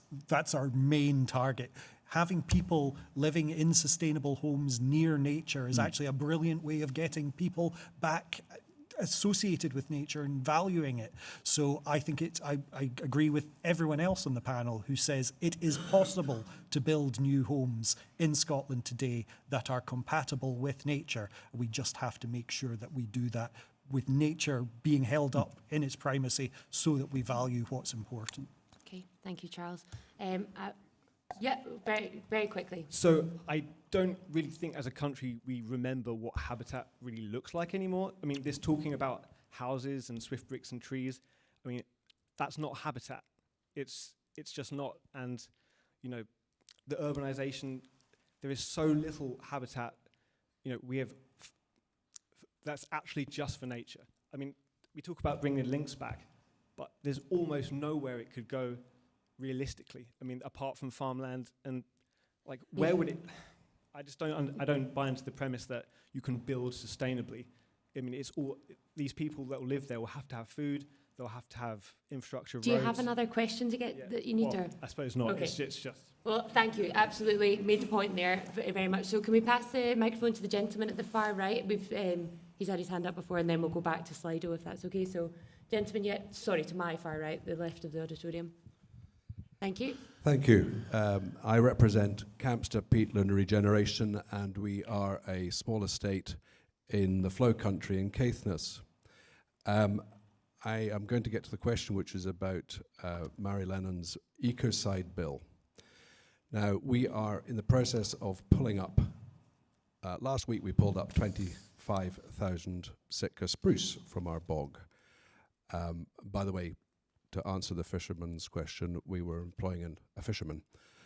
Speaker 6: our main target. Having people living in sustainable homes near nature is actually a brilliant way of getting people back associated with nature and valuing it. So I think I agree with everyone else on the panel who says it is possible to build new homes in Scotland today that are compatible with nature. We just have to make sure that we do that with nature being held up in its primacy so that we value what's important.
Speaker 1: Okay, thank you, Charles. Yeah, very, very quickly.
Speaker 11: So I don't really think as a country we remember what habitat really looks like anymore. I mean, this talking about houses and swift bricks and trees, I mean, that's not habitat. It's just not. And, you know, the urbanization, there is so little habitat, you know, we have, that's actually just for nature. I mean, we talk about bringing links back, but there's almost nowhere it could go realistically. I mean, apart from farmland, and like, where would it? I just don't buy into the premise that you can build sustainably. I mean, it's all these people that will live there will have to have food. They'll have to have infrastructure.
Speaker 1: Do you have another question to get that you need to?
Speaker 11: I suppose not.
Speaker 1: Okay.
Speaker 11: It's just.
Speaker 1: Well, thank you. Absolutely made the point there very much. So can we pass the microphone to the gentleman at the far right? He's had his hand up before, and then we'll go back to Slido if that's okay. So, gentleman, sorry, to my far right, the left of the auditorium. Thank you.
Speaker 12: Thank you. I represent Campster Peatland Regeneration, and we are a small estate in the Flow Country in Caithness. I am going to get to the question which is about Mary Lennon's ecocide bill. Now, we are in the process of pulling up, last week we pulled up 25,000 Sitka spruce from our bog. By the way, to answer the fisherman's question, we were employing a fisherman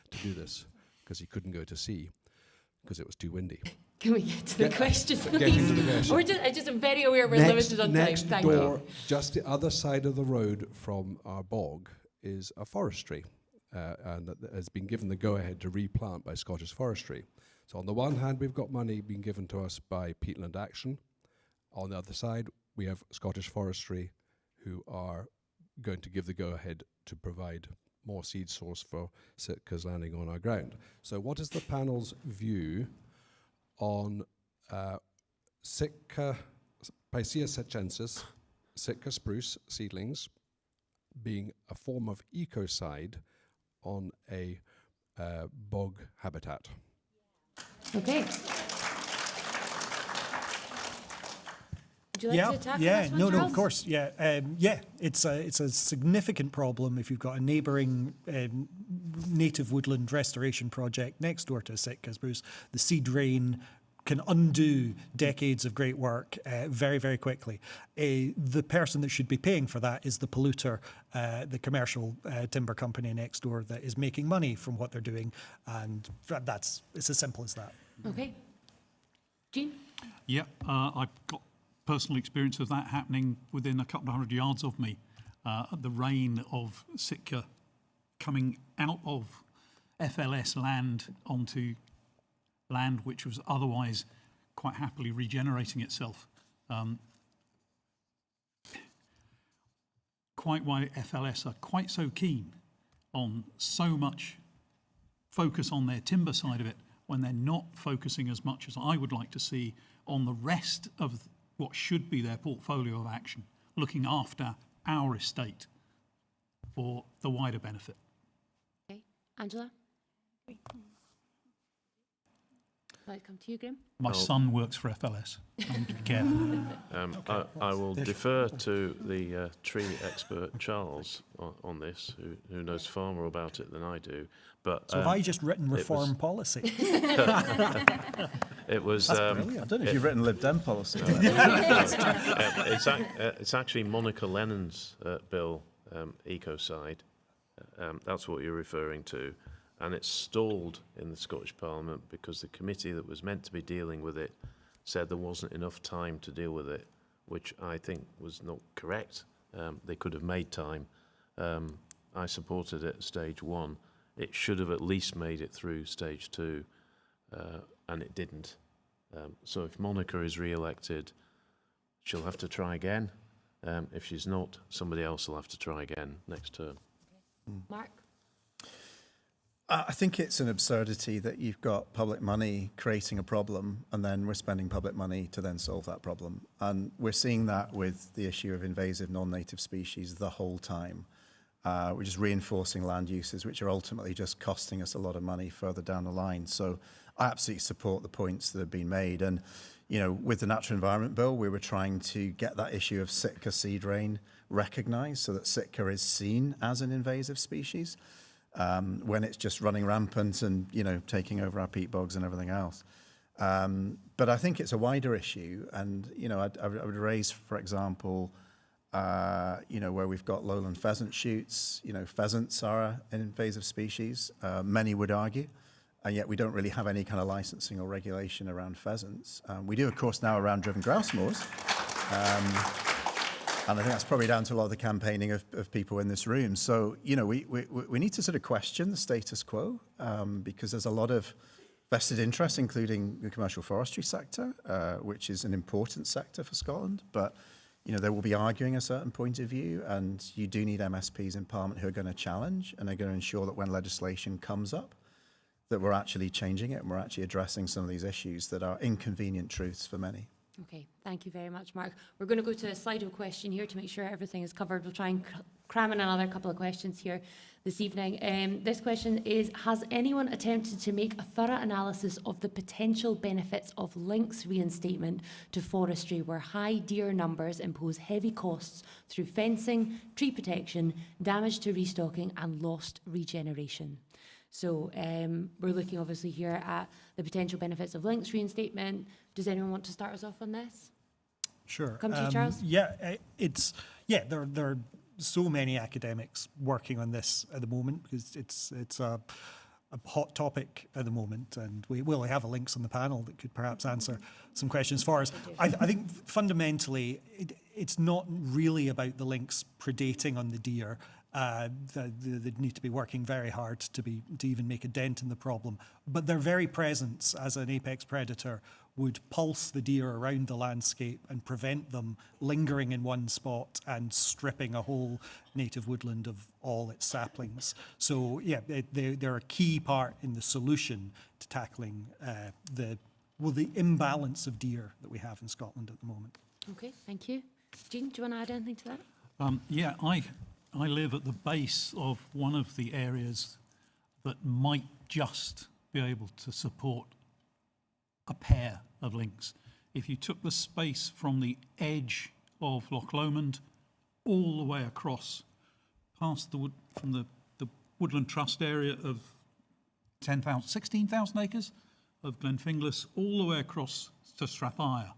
Speaker 12: to do this because he couldn't go to sea because it was too windy.
Speaker 1: Can we get to the question, please?
Speaker 12: Getting to the question.
Speaker 1: We're just very aware we're limited on time.
Speaker 12: Next
Speaker 1: Thank
Speaker 12: door,
Speaker 1: you.
Speaker 12: just the other side of the road from our bog, is a forestry, and that has been given the go-ahead to replant by Scottish Forestry. So on the one hand, we've got money being given to us by Peatland Action. On the other side, we have Scottish Forestry, who are going to give the go-ahead to provide more seed source for Sitkas landing on our ground. So what is the panel's view on Sitka, Picea sitchensis, Sitka spruce seedlings being a form of ecocide on a bog habitat?
Speaker 1: Okay. Would you like to tackle this one,
Speaker 6: no,
Speaker 1: Charles?
Speaker 6: of course, it's a significant problem if you've got a neighbouring native woodland restoration project next door to Sitka spruce. The seed rain can undo decades of great work very, very quickly. The person that should be paying for that is the polluter, the commercial timber company next door that is making money from what they're doing, and it's as simple as that.
Speaker 1: Okay. Jean?
Speaker 5: Yeah, I've got personal experience of that happening within a couple of 100 yards of me. The rain of Sitka coming out of FLS land onto land which was otherwise quite happily regenerating itself. Quite why FLS are quite so keen on so much focus on their timber side of it when they're not focusing as much as I would like to see on the rest of what should be their portfolio of action, looking after our estate for the wider benefit.
Speaker 1: Okay. Angela? I'd come to you, Graham.
Speaker 5: My son works for FLS. I need to be careful.
Speaker 3: I will defer to the tree expert Charles on this, who knows far more about it than I do. But
Speaker 6: So have I just written reform policy?
Speaker 3: It was.
Speaker 2: I don't know if you've written Lib Dem policy.
Speaker 3: It's actually Monica Lennon's bill, ecocide. That's what you're referring to. And it's stalled in the Scottish Parliament because the committee that was meant to be dealing with it said there wasn't enough time to deal with it, which I think was not correct. They could have made time. I supported it at stage 1. It should have at least made it through stage 2, and it didn't. So if Monica is re-elected, she'll have to try again. If she's not, somebody else will have to try again next term.
Speaker 1: Okay. Mark?
Speaker 2: I think it's an absurdity that you've got public money creating a problem and then we're spending public money to then solve that problem. And we're seeing that with the issue of invasive non-native species the whole time. We're just reinforcing land uses which are ultimately just costing us a lot of money further down the line. So I absolutely support the points that have been made. And, you know, with the Natural Environment Bill, we were trying to get that issue of Sitka seed rain recognised so that Sitka is seen as an invasive species. When it's just running rampant and, you know, taking over our peat bogs and everything else. But I think it's a wider issue. And, you know, I would raise, for example, you know, where we've got lowland pheasant shoots, you know, pheasants are an invasive species, many would argue, and yet we don't really have any kind of licensing or regulation around pheasants. We do, of course, now around driven grouse moors. And I think that's probably down to a lot of the campaigning of people in this room. So, you know, we need to sort of question the status quo because there's a lot of vested interest, including the commercial forestry sector, which is an important sector for Scotland. But, you know, they will be arguing a certain point of view, and you do need MSPs in Parliament who are going to challenge and are going to ensure that when legislation comes up, that we're actually changing it and we're actually addressing some of these issues that are inconvenient truths for many.
Speaker 1: Okay, thank you very much, Mark. We're going to go to a Slido question here to make sure everything is covered. We'll try and cram in another couple of questions here this evening. This question is, has anyone attempted to make a thorough analysis of the potential benefits of lynx reinstatement to forestry where high deer numbers impose heavy costs through fencing, tree protection, damage to restocking and lost regeneration? So we're looking obviously here at the potential benefits of lynx reinstatement. Does anyone want to start us off on this?
Speaker 6: Sure.
Speaker 1: Come to you, Charles.
Speaker 6: There are so many academics working on this at the moment because it's a hot topic at the moment, and we will have a lynx on the panel that could perhaps answer some questions for us. I think fundamentally it's not really about the lynx predating on the deer. They need to be working very hard to even make a dent in the problem. But their very presence as an apex predator would pulse the deer around the landscape and prevent them lingering in one spot and stripping a whole native woodland of all its saplings. So yeah, they're a key part in the solution to tackling the imbalance of deer that we have in Scotland at the moment.
Speaker 1: Okay, thank you. Jean, do you want to add anything to that?
Speaker 5: Yeah, I live at the base of one of the areas that might just be able to support a pair of lynx. If you took the space from the edge of Loch Lomond all the way across past the Woodland Trust area of 16,000 acres of Glenfinglas, all the way across to Strathire.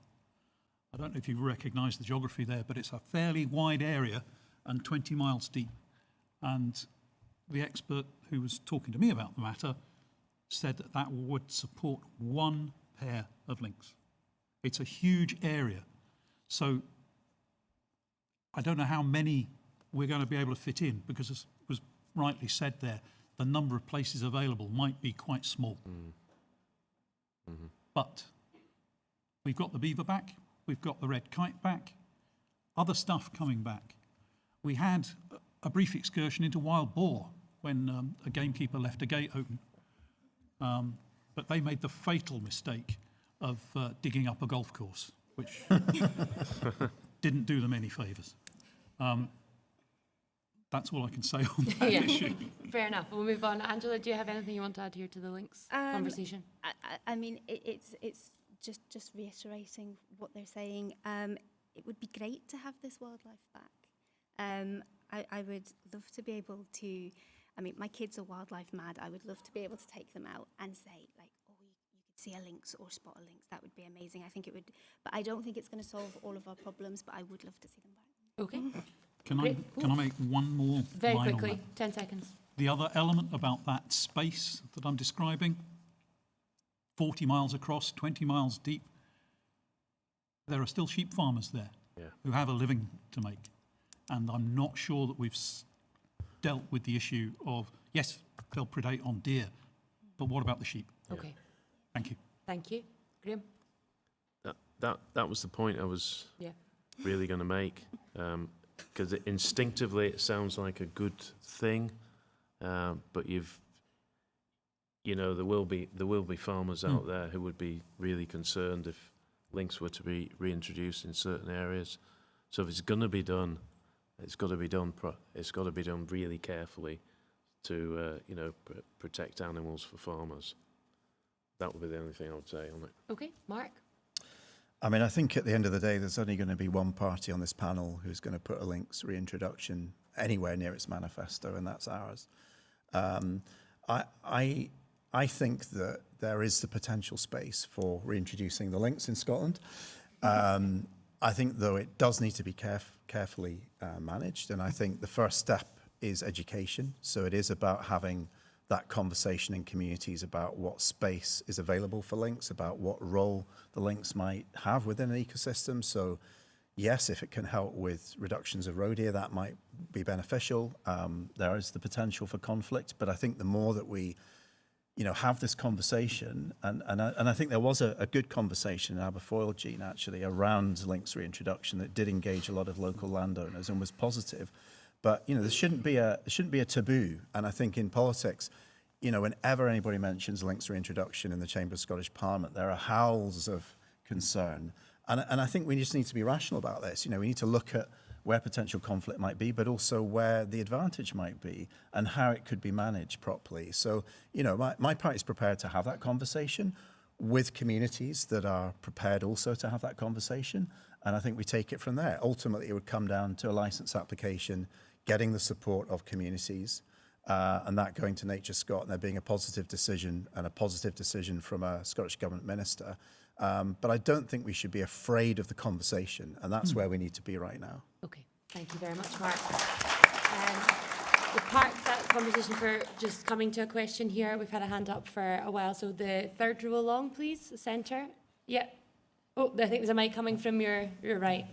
Speaker 5: I don't know if you recognise the geography there, but it's a fairly wide area and 20 miles deep. And the expert who was talking to me about the matter said that that would support one pair of lynx. It's a huge area. So I don't know how many we're going to be able to fit in, because as was rightly said there, the number of places available might be quite small. But we've got the beaver back, we've got the red kite back, other stuff coming back. We had a brief excursion into wild boar when a gamekeeper left a gate open. But they made the fatal mistake of digging up a golf course, which didn't do them any favours. That's all I can say on that issue.
Speaker 1: Fair enough. We'll move on. Angela, do you have anything you want to add here to the lynx conversation?
Speaker 4: I mean, it's just reiterating what they're saying. It would be great to have this wildlife back. I would love to be able to. I mean, my kids are wildlife mad. I would love to be able to take them out and say, like, oh, you could see a lynx or spot a lynx. That would be amazing. I think it would, but I don't think it's going to solve all of our problems, but I would love to see them back.
Speaker 1: Okay.
Speaker 5: Can I make one more
Speaker 1: Very
Speaker 5: line
Speaker 1: quickly,
Speaker 5: on that?
Speaker 1: 10 seconds.
Speaker 5: The other element about that space that I'm describing, 40 miles across, 20 miles deep, there are still sheep farmers there who have a living to make. And I'm not sure that we've dealt with the issue of, yes, they'll predate on deer, but what about the sheep?
Speaker 1: Okay.
Speaker 5: Thank you.
Speaker 1: Thank you. Graham?
Speaker 3: That was the point I was really going to make, because instinctively it sounds like a good thing, but there will be farmers out there who would be really concerned if lynx were to be reintroduced in certain areas. So if it's going to be done, it's got to be done. It's got to be done really carefully to protect animals for farmers. That would be the only thing I would say on it.
Speaker 1: Okay, Mark.
Speaker 2: I mean, I think at the end of the day, there's only going to be one party on this panel who's going to put a lynx reintroduction anywhere near its manifesto, and that's ours. I think that there is the potential space for reintroducing the lynx in Scotland. I think, though, it does need to be carefully managed, and I think the first step is education. So it is about having that conversation in communities about what space is available for lynx, about what role the lynx might have within an ecosystem. So yes, if it can help with reductions of roe deer, that might be beneficial. There is the potential for conflict, but I think the more that we have this conversation, and I think there was a good conversation in Aberfoyle, Jean, actually, around lynx reintroduction that did engage a lot of local landowners and was positive. But there shouldn't be a taboo. And I think in politics, whenever anybody mentions lynx reintroduction in the Chamber of Scottish Parliament, there are howls of concern. And I think we just need to be rational about this. We need to look at where potential conflict might be, but also where the advantage might be and how it could be managed properly. So, my party is prepared to have that conversation with communities that are prepared also to have that conversation. And I think we take it from there. Ultimately, it would come down to a licence application, getting the support of communities, and that going to Nature Scot, and there being a positive decision from a Scottish Government minister. But I don't think we should be afraid of the conversation, and that's where we need to be right now.
Speaker 1: Okay, thank you very much, Mark. We'll park that conversation for just coming to a question here. We've had a hand up for a while, so the third row along, please, the centre. Yeah. Oh, I think there's a mic coming from your right.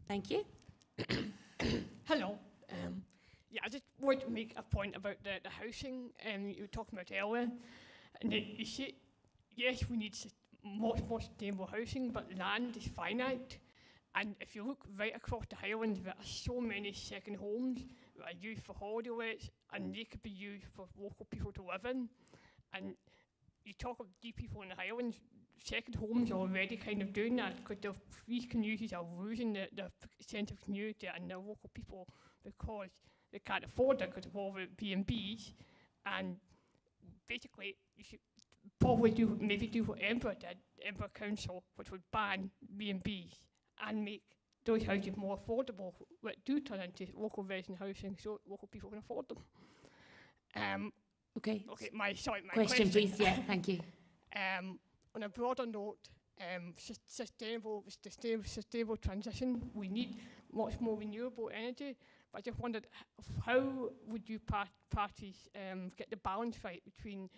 Speaker 1: Thank you.
Speaker 13: Hello. I just want to make a point about the housing you were talking about earlier. And you see, yes, we need much more stable housing, but land is finite. And if you look right across the Highlands, there are so many second homes that are used for holiday lets, and they could be used for local people to live in. And you talk of the people in the Highlands, second homes are already kind of doing that, because the free communities are losing the sense of community and the local people, because they can't afford it because of all the B&Bs. And basically, you should probably do what Edinburgh did, Edinburgh Council, which would ban B&Bs and make those houses more affordable, which do turn into local resident housing so local people can afford them.
Speaker 1: Okay.
Speaker 13: Okay, my
Speaker 1: question, please. Yeah, thank you.
Speaker 13: On a broader note, sustainable transition, we need much more renewable energy. But I just wondered, how would you parties get the balance right between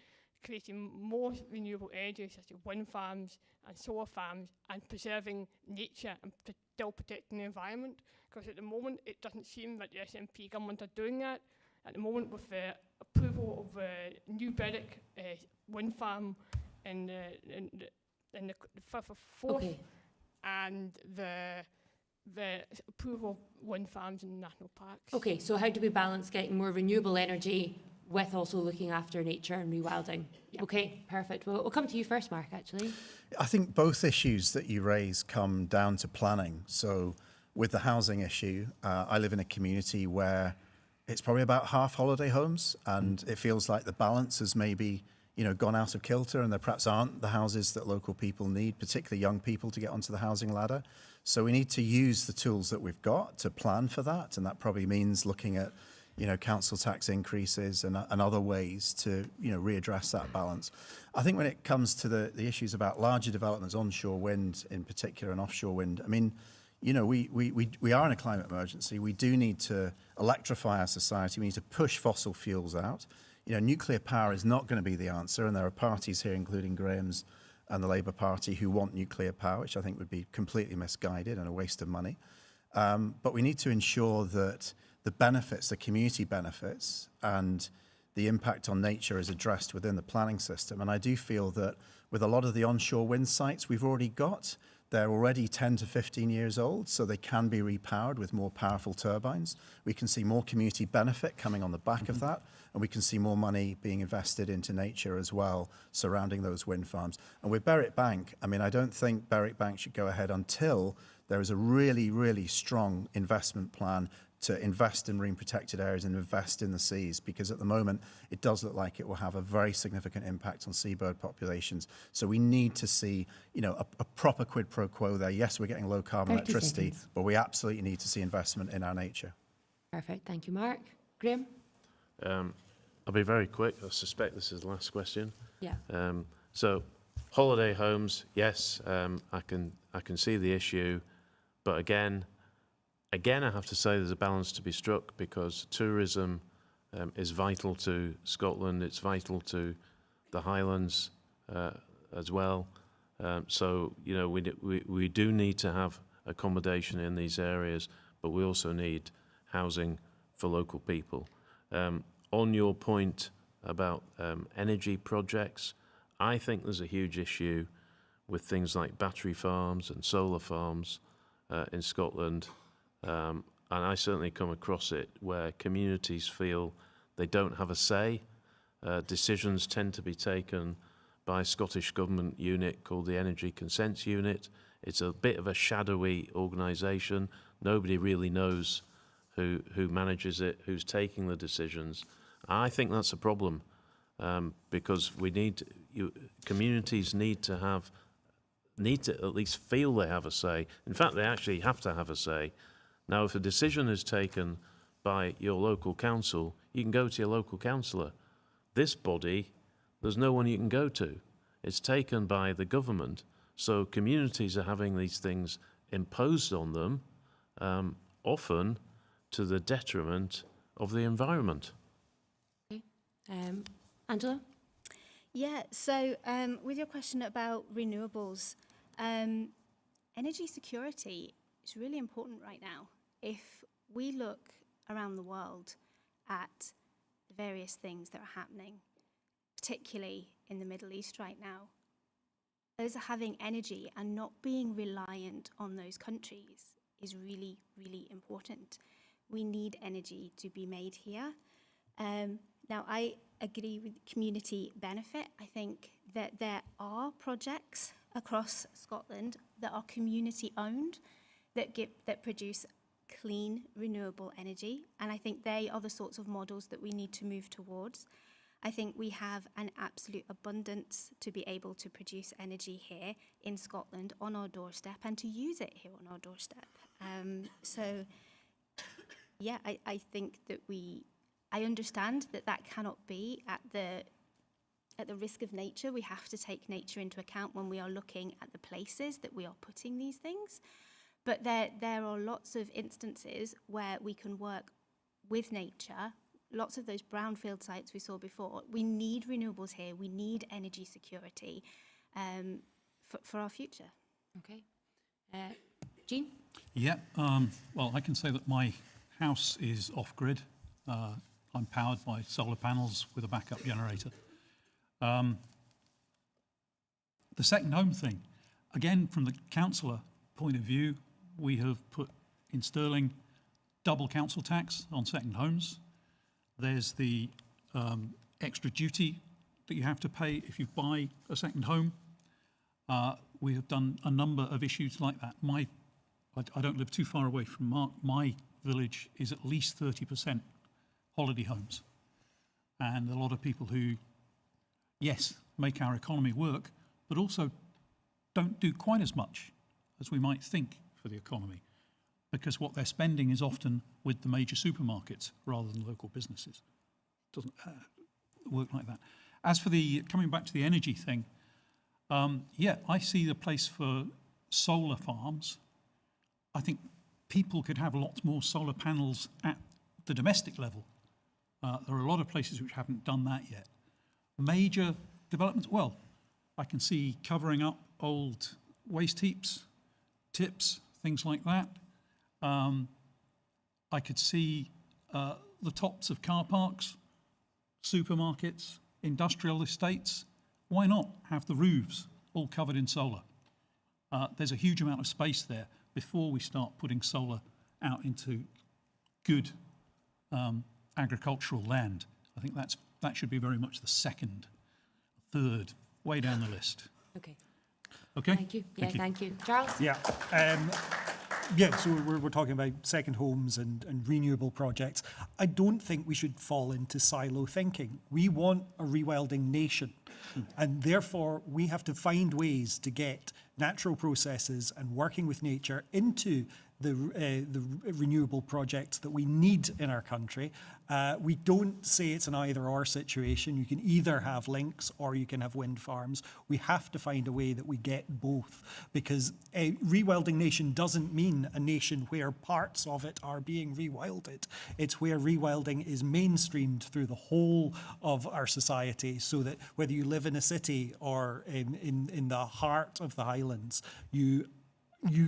Speaker 13: creating more renewable energy, such as wind farms and solar farms, and preserving nature and still protecting the environment? Because at the moment, it doesn't seem that the SNP government are doing that. At the moment, with the approval of New Berwick wind farm in the Firth of Forth, and the approval of wind farms in national parks.
Speaker 1: Okay, so how do we balance getting more renewable energy with also looking after nature and rewilding? Yeah. Okay, perfect. Well, we'll come to you first, Mark, actually.
Speaker 2: I think both issues that you raise come down to planning. So with the housing issue, I live in a community where it's probably about half holiday homes, and it feels like the balance has maybe gone out of kilter, and there perhaps aren't the houses that local people need, particularly young people, to get onto the housing ladder. So we need to use the tools that we've got to plan for that, and that probably means looking at council tax increases and other ways to readdress that balance. I think when it comes to the issues about larger developments, onshore wind in particular and offshore wind, I mean, we are in a climate emergency. We do need to electrify our society. We need to push fossil fuels out. Nuclear power is not going to be the answer, and there are parties here, including Graham's and the Labour Party, who want nuclear power, which I think would be completely misguided and a waste of money. But we need to ensure that the benefits, the community benefits, and the impact on nature is addressed within the planning system. And I do feel that with a lot of the onshore wind sites we've already got, they're already 10 to 15 years old, so they can be repowered with more powerful turbines. We can see more community benefit coming on the back of that, and we can see more money being invested into nature as well, surrounding those wind farms. And with Berwick Bank, I mean, I don't think Berwick Bank should go ahead until there is a really, really strong investment plan to invest in marine protected areas and invest in the seas, because at the moment it does look like it will have a very significant impact on seabird populations. So we need to see, a proper quid pro quo there. Yes, we're getting low carbon electricity, but we absolutely need to see investment in our nature.
Speaker 1: Perfect. Thank you, Mark. Graham?
Speaker 3: I'll be very quick. I suspect this is the last question.
Speaker 1: Yeah.
Speaker 3: So holiday homes, yes, I can see the issue, but again, I have to say there's a balance to be struck, because tourism is vital to Scotland. It's vital to the Highlands as well. So we do need to have accommodation in these areas, but we also need housing for local people. On your point about energy projects, I think there's a huge issue with things like battery farms and solar farms in Scotland. And I certainly come across it where communities feel they don't have a say. Decisions tend to be taken by a Scottish Government unit called the Energy Consents Unit. It's a bit of a shadowy organisation. Nobody really knows who manages it, who's taking the decisions. I think that's a problem, because communities need to at least feel they have a say. In fact, they actually have to have a say. Now, if a decision is taken by your local council, you can go to your local councillor. This body, there's no one you can go to. It's taken by the government. So communities are having these things imposed on them, often to the detriment of the environment.
Speaker 1: Okay. Angela?
Speaker 4: Yeah, so with your question about renewables, energy security is really important right now. If we look around the world at the various things that are happening, particularly in the Middle East right now, us having energy and not being reliant on those countries is really, really important. We need energy to be made here. Now, I agree with community benefit. I think that there are projects across Scotland that are community owned that produce clean, renewable energy. And I think they are the sorts of models that we need to move towards. I think we have an absolute abundance to be able to produce energy here in Scotland on our doorstep and to use it here on our doorstep. So, yeah, I think that I understand that cannot be at the risk of nature. We have to take nature into account when we are looking at the places that we are putting these things. But there are lots of instances where we can work with nature. Lots of those brownfield sites we saw before. We need renewables here. We need energy security for our future.
Speaker 1: Okay. Jean?
Speaker 5: Yeah, well, I can say that my house is off-grid. I'm powered by solar panels with a backup generator. The second home thing, again, from the councillor point of view, we have put in Stirling double council tax on second homes. There's the extra duty that you have to pay if you buy a second home. We have done a number of issues like that. I don't live too far away from my village is at least 30% holiday homes. And a lot of people who, yes, make our economy work, but also don't do quite as much as we might think for the economy, because what they're spending is often with the major supermarkets rather than local businesses. It doesn't work like that. As for the, coming back to the energy thing, yeah, I see the place for solar farms. I think people could have lots more solar panels at the domestic level. There are a lot of places which haven't done that yet. Major developments, well, I can see covering up old waste heaps, tips, things like that. I could see the tops of car parks, supermarkets, industrial estates. Why not have the roofs all covered in solar? There's a huge amount of space there before we start putting solar out into good agricultural land. I think that should be very much the second, third, way down the list.
Speaker 1: Okay.
Speaker 5: Okay?
Speaker 1: Thank you. Yeah, thank you. Charles?
Speaker 6: Yeah. Yeah, so we're talking about second homes and renewable projects. I don't think we should fall into silo thinking. We want a rewilding nation, and therefore we have to find ways to get natural processes and working with nature into the renewable projects that we need in our country. We don't say it's an either-or situation. You can either have links or you can have wind farms. We have to find a way that we get both, because a rewilding nation doesn't mean a nation where parts of it are being rewilded. It's where rewilding is mainstreamed through the whole of our society, so that whether you live in a city or in the heart of the Highlands, you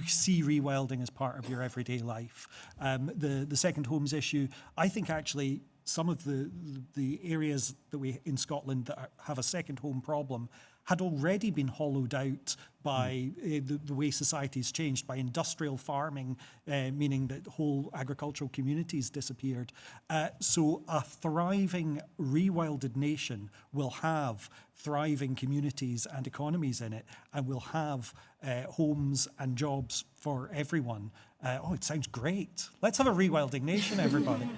Speaker 6: see rewilding as part of your everyday life. The second homes issue, I think actually some of the areas that we in Scotland that have a second home problem had already been hollowed out by the way society's changed, by industrial farming, meaning that whole agricultural communities disappeared. So a thriving rewilded nation will have thriving communities and economies in it, and will have homes and jobs for everyone. Oh, it sounds great. Let's have a rewilding nation, everybody.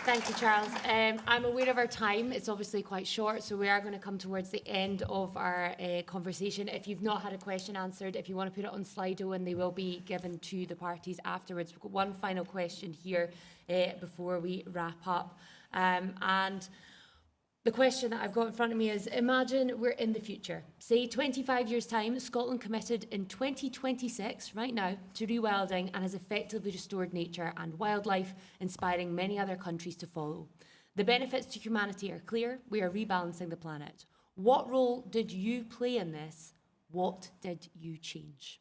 Speaker 1: Thank you, Charles. I'm aware of our time. It's obviously quite short, so we are going to come towards the end of our conversation. If you've not had a question answered, if you want to put it on Slido, and they will be given to the parties afterwards. We've got one final question here before we wrap up. And the question that I've got in front of me is, imagine we're in the future. Say 25 years' time, Scotland committed in 2026, right now, to rewilding and has effectively restored nature and wildlife, inspiring many other countries to follow. The benefits to humanity are clear. We are rebalancing the planet. What role did you play in this? What did you change?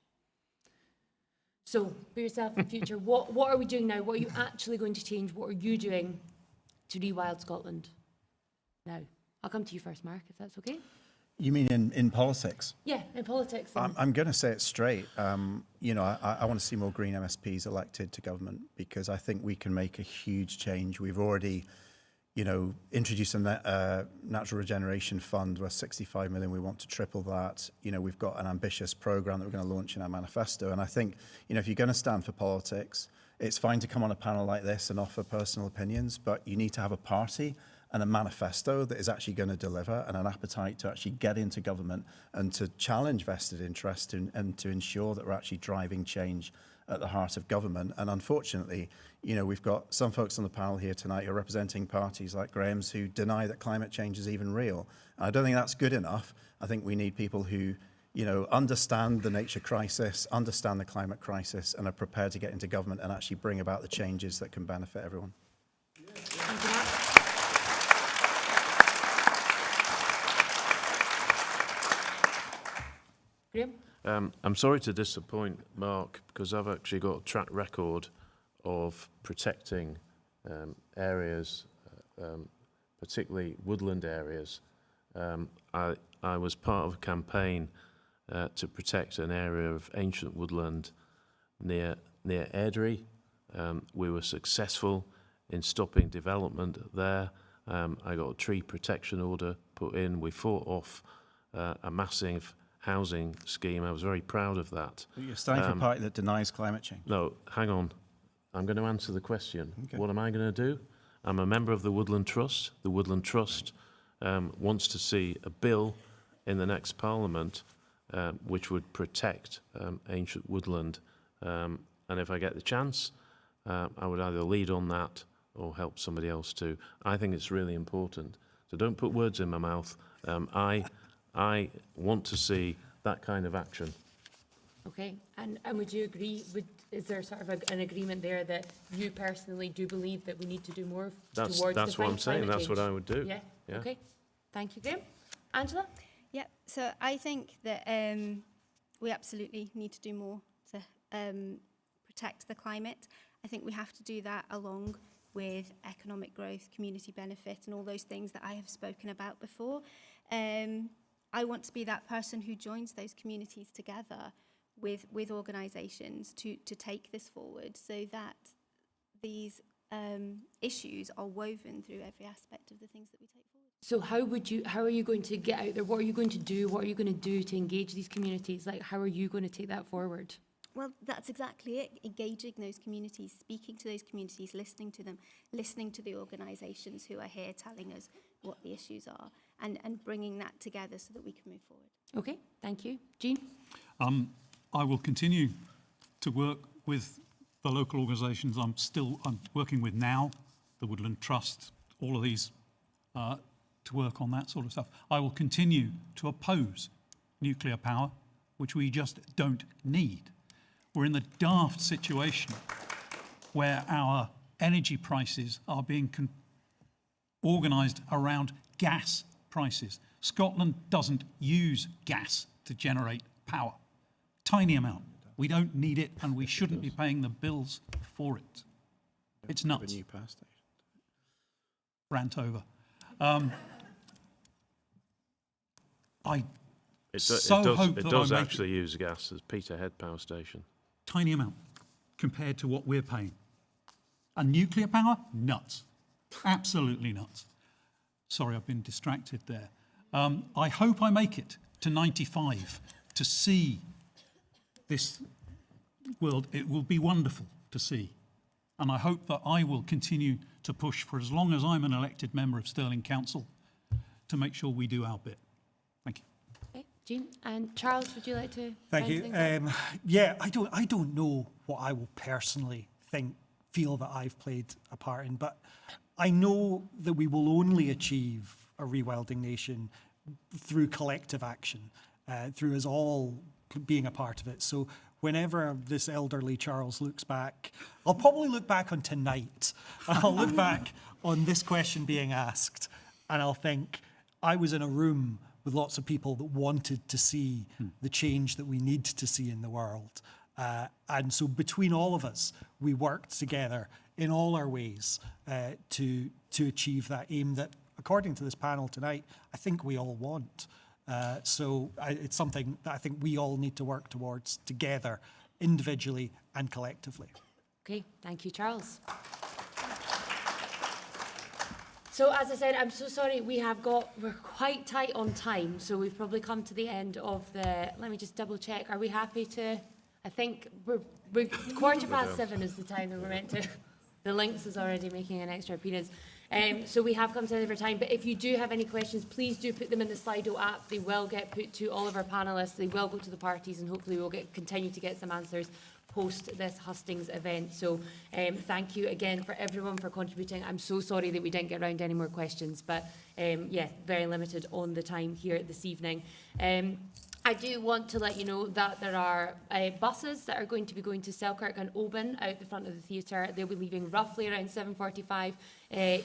Speaker 1: So, for yourself in the future, what are we doing now? What are you actually going to change? What are you doing to rewild Scotland now? I'll come to you first, Mark, if that's okay.
Speaker 2: You mean in politics?
Speaker 1: Yeah, in politics.
Speaker 2: I'm going to say it straight. You know, I want to see more green MSPs elected to government because I think we can make a huge change. We've already, you know, introduced a natural regeneration fund worth 65 million. We want to triple that. You know, we've got an ambitious program that we're going to launch in our manifesto. And I think, you know, if you're going to stand for politics, it's fine to come on a panel like this and offer personal opinions, but you need to have a party and a manifesto that is actually going to deliver and an appetite to actually get into government and to challenge vested interest and to ensure that we're actually driving change at the heart of government. And unfortunately, you know, we've got some folks on the panel here tonight who are representing parties like Graham's who deny that climate change is even real. And I don't think that's good enough. I think we need people who, you know, understand the nature crisis, understand the climate crisis, and are prepared to get into government and actually bring about the changes that can benefit everyone.
Speaker 1: Thank you, Mark. Graham?
Speaker 3: I'm sorry to disappoint Mark because I've actually got a track record of protecting areas, particularly woodland areas. I was part of a campaign to protect an area of ancient woodland near Airdrie. We were successful in stopping development there. I got a tree protection order put in. We fought off a massive housing scheme. I was very proud of that.
Speaker 2: You're standing for a party that denies climate change.
Speaker 3: No, hang on. I'm going to answer the question.
Speaker 2: Okay.
Speaker 3: What am I going to do? I'm a member of the Woodland Trust. The Woodland Trust wants to see a bill in the next Parliament which would protect ancient woodland. And if I get the chance, I would either lead on that or help somebody else too. I think it's really important. So don't put words in my mouth. I want to see that kind of action.
Speaker 1: Okay, and would you agree, is there sort of an agreement there that you personally do believe that we need to do more towards
Speaker 3: That's what I'm saying, that's what I would do.
Speaker 1: Yeah, okay. Thank you, Graham. Angela?
Speaker 4: Yeah, so I think that we absolutely need to do more to protect the climate. I think we have to do that along with economic growth, community benefit, and all those things that I have spoken about before. I want to be that person who joins those communities together with organisations to take this forward so that these issues are woven through every aspect of the things that we take forward.
Speaker 1: So how are you going to get out there? What are you going to do? What are you going to do to engage these communities? Like, how are you going to take that forward?
Speaker 4: Well, that's exactly it. Engaging those communities, speaking to those communities, listening to them, listening to the organisations who are here telling us what the issues are, and bringing that together so that we can move forward.
Speaker 1: Okay, thank you. Jean?
Speaker 5: I will continue to work with the local organisations I'm working with now, the Woodland Trust, all of these, to work on that sort of stuff. I will continue to oppose nuclear power, which we just don't need. We're in the daft situation where our energy prices are being organised around gas prices. Scotland doesn't use gas to generate power. Tiny amount. We don't need it, and we shouldn't be paying the bills for it. It's nuts. Rant over.
Speaker 3: It does actually use gas as Peterhead Power Station.
Speaker 5: Tiny amount compared to what we're paying. And nuclear power? Nuts. Absolutely nuts. Sorry, I've been distracted there. I hope I make it to 95 to see this world. It will be wonderful to see. And I hope that I will continue to push for as long as I'm an elected member of Stirling Council to make sure we do our bit. Thank you.
Speaker 1: Okay, Jean. And Charles, would you like to?
Speaker 6: Thank you. Yeah, I don't know what I will personally feel that I've played a part in, but I know that we will only achieve a rewilding nation through collective action, through us all being a part of it. So whenever this elderly Charles looks back, I'll probably look back on tonight. I'll look back on this question being asked, and I'll think, I was in a room with lots of people that wanted to see the change that we need to see in the world. And so between all of us, we worked together in all our ways to achieve that aim that according to this panel tonight, I think we all want. It's something that I think we all need to work towards together, individually and collectively.
Speaker 1: Okay, thank you, Charles. So as I said, I'm so sorry, we're quite tight on time, so we've probably come to the end of let me just double check. Are we happy to, I think we're 7:15 is the time that we're meant to. The Lynx is already making an extra appearance. So we have come to the end of our time, but if you do have any questions, please do put them in the Slido app. They will get put to all of our panellists. They will go to the parties, and hopefully we'll continue to get some answers post this hustings event. So thank you again for everyone for contributing. I'm so sorry that we didn't get around to any more questions, but yeah, very limited on the time here this evening. I do want to let you know that there are buses that are going to be going to Selkirk and Oban out the front of the theatre. They'll be leaving roughly around 7:45.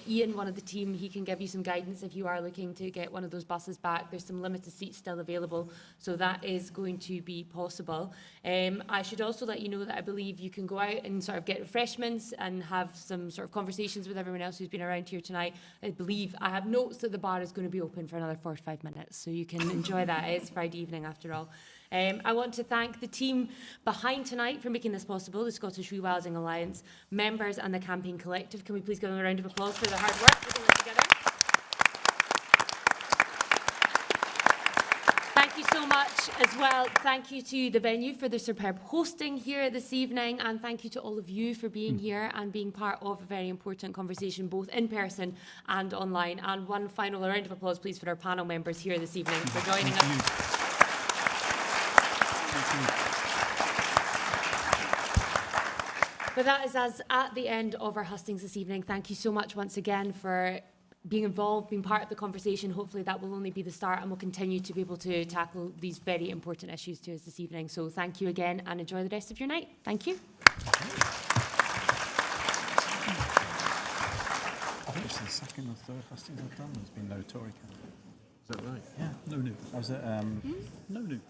Speaker 1: Ian, one of the team, he can give you some guidance if you are looking to get one of those buses back. There's some limited seats still available, so that is going to be possible. I should also let you know that I believe you can go out and sort of get refreshments and have some sort of conversations with everyone else who's been around here tonight. I believe I have notes that the bar is going to be open for another 45 minutes, so you can enjoy that. It's Friday evening after all. I want to thank the team behind tonight for making this possible, the Scottish Rewilding Alliance members and the Campaign Collective. Can we please give them a round of applause for their hard work putting this together? Thank you so much as well. Thank you to the venue for the superb hosting here this evening, and thank you to all of you for being here and being part of a very important conversation, both in person and online. And one final round of applause, please, for our panel members here this evening for joining us. But that is us at the end of our hustings this evening. Thank you so much once again for being involved, being part of the conversation. Hopefully that will only be the start, and we'll continue to be able to tackle these very important issues to us this evening. So thank you again, and enjoy the rest of your night. Thank you.
Speaker 2: I think it's the second or third hustings I've done. There's been no Tory candidate.
Speaker 3: Is that right?
Speaker 2: Yeah. No news. Was it? No news.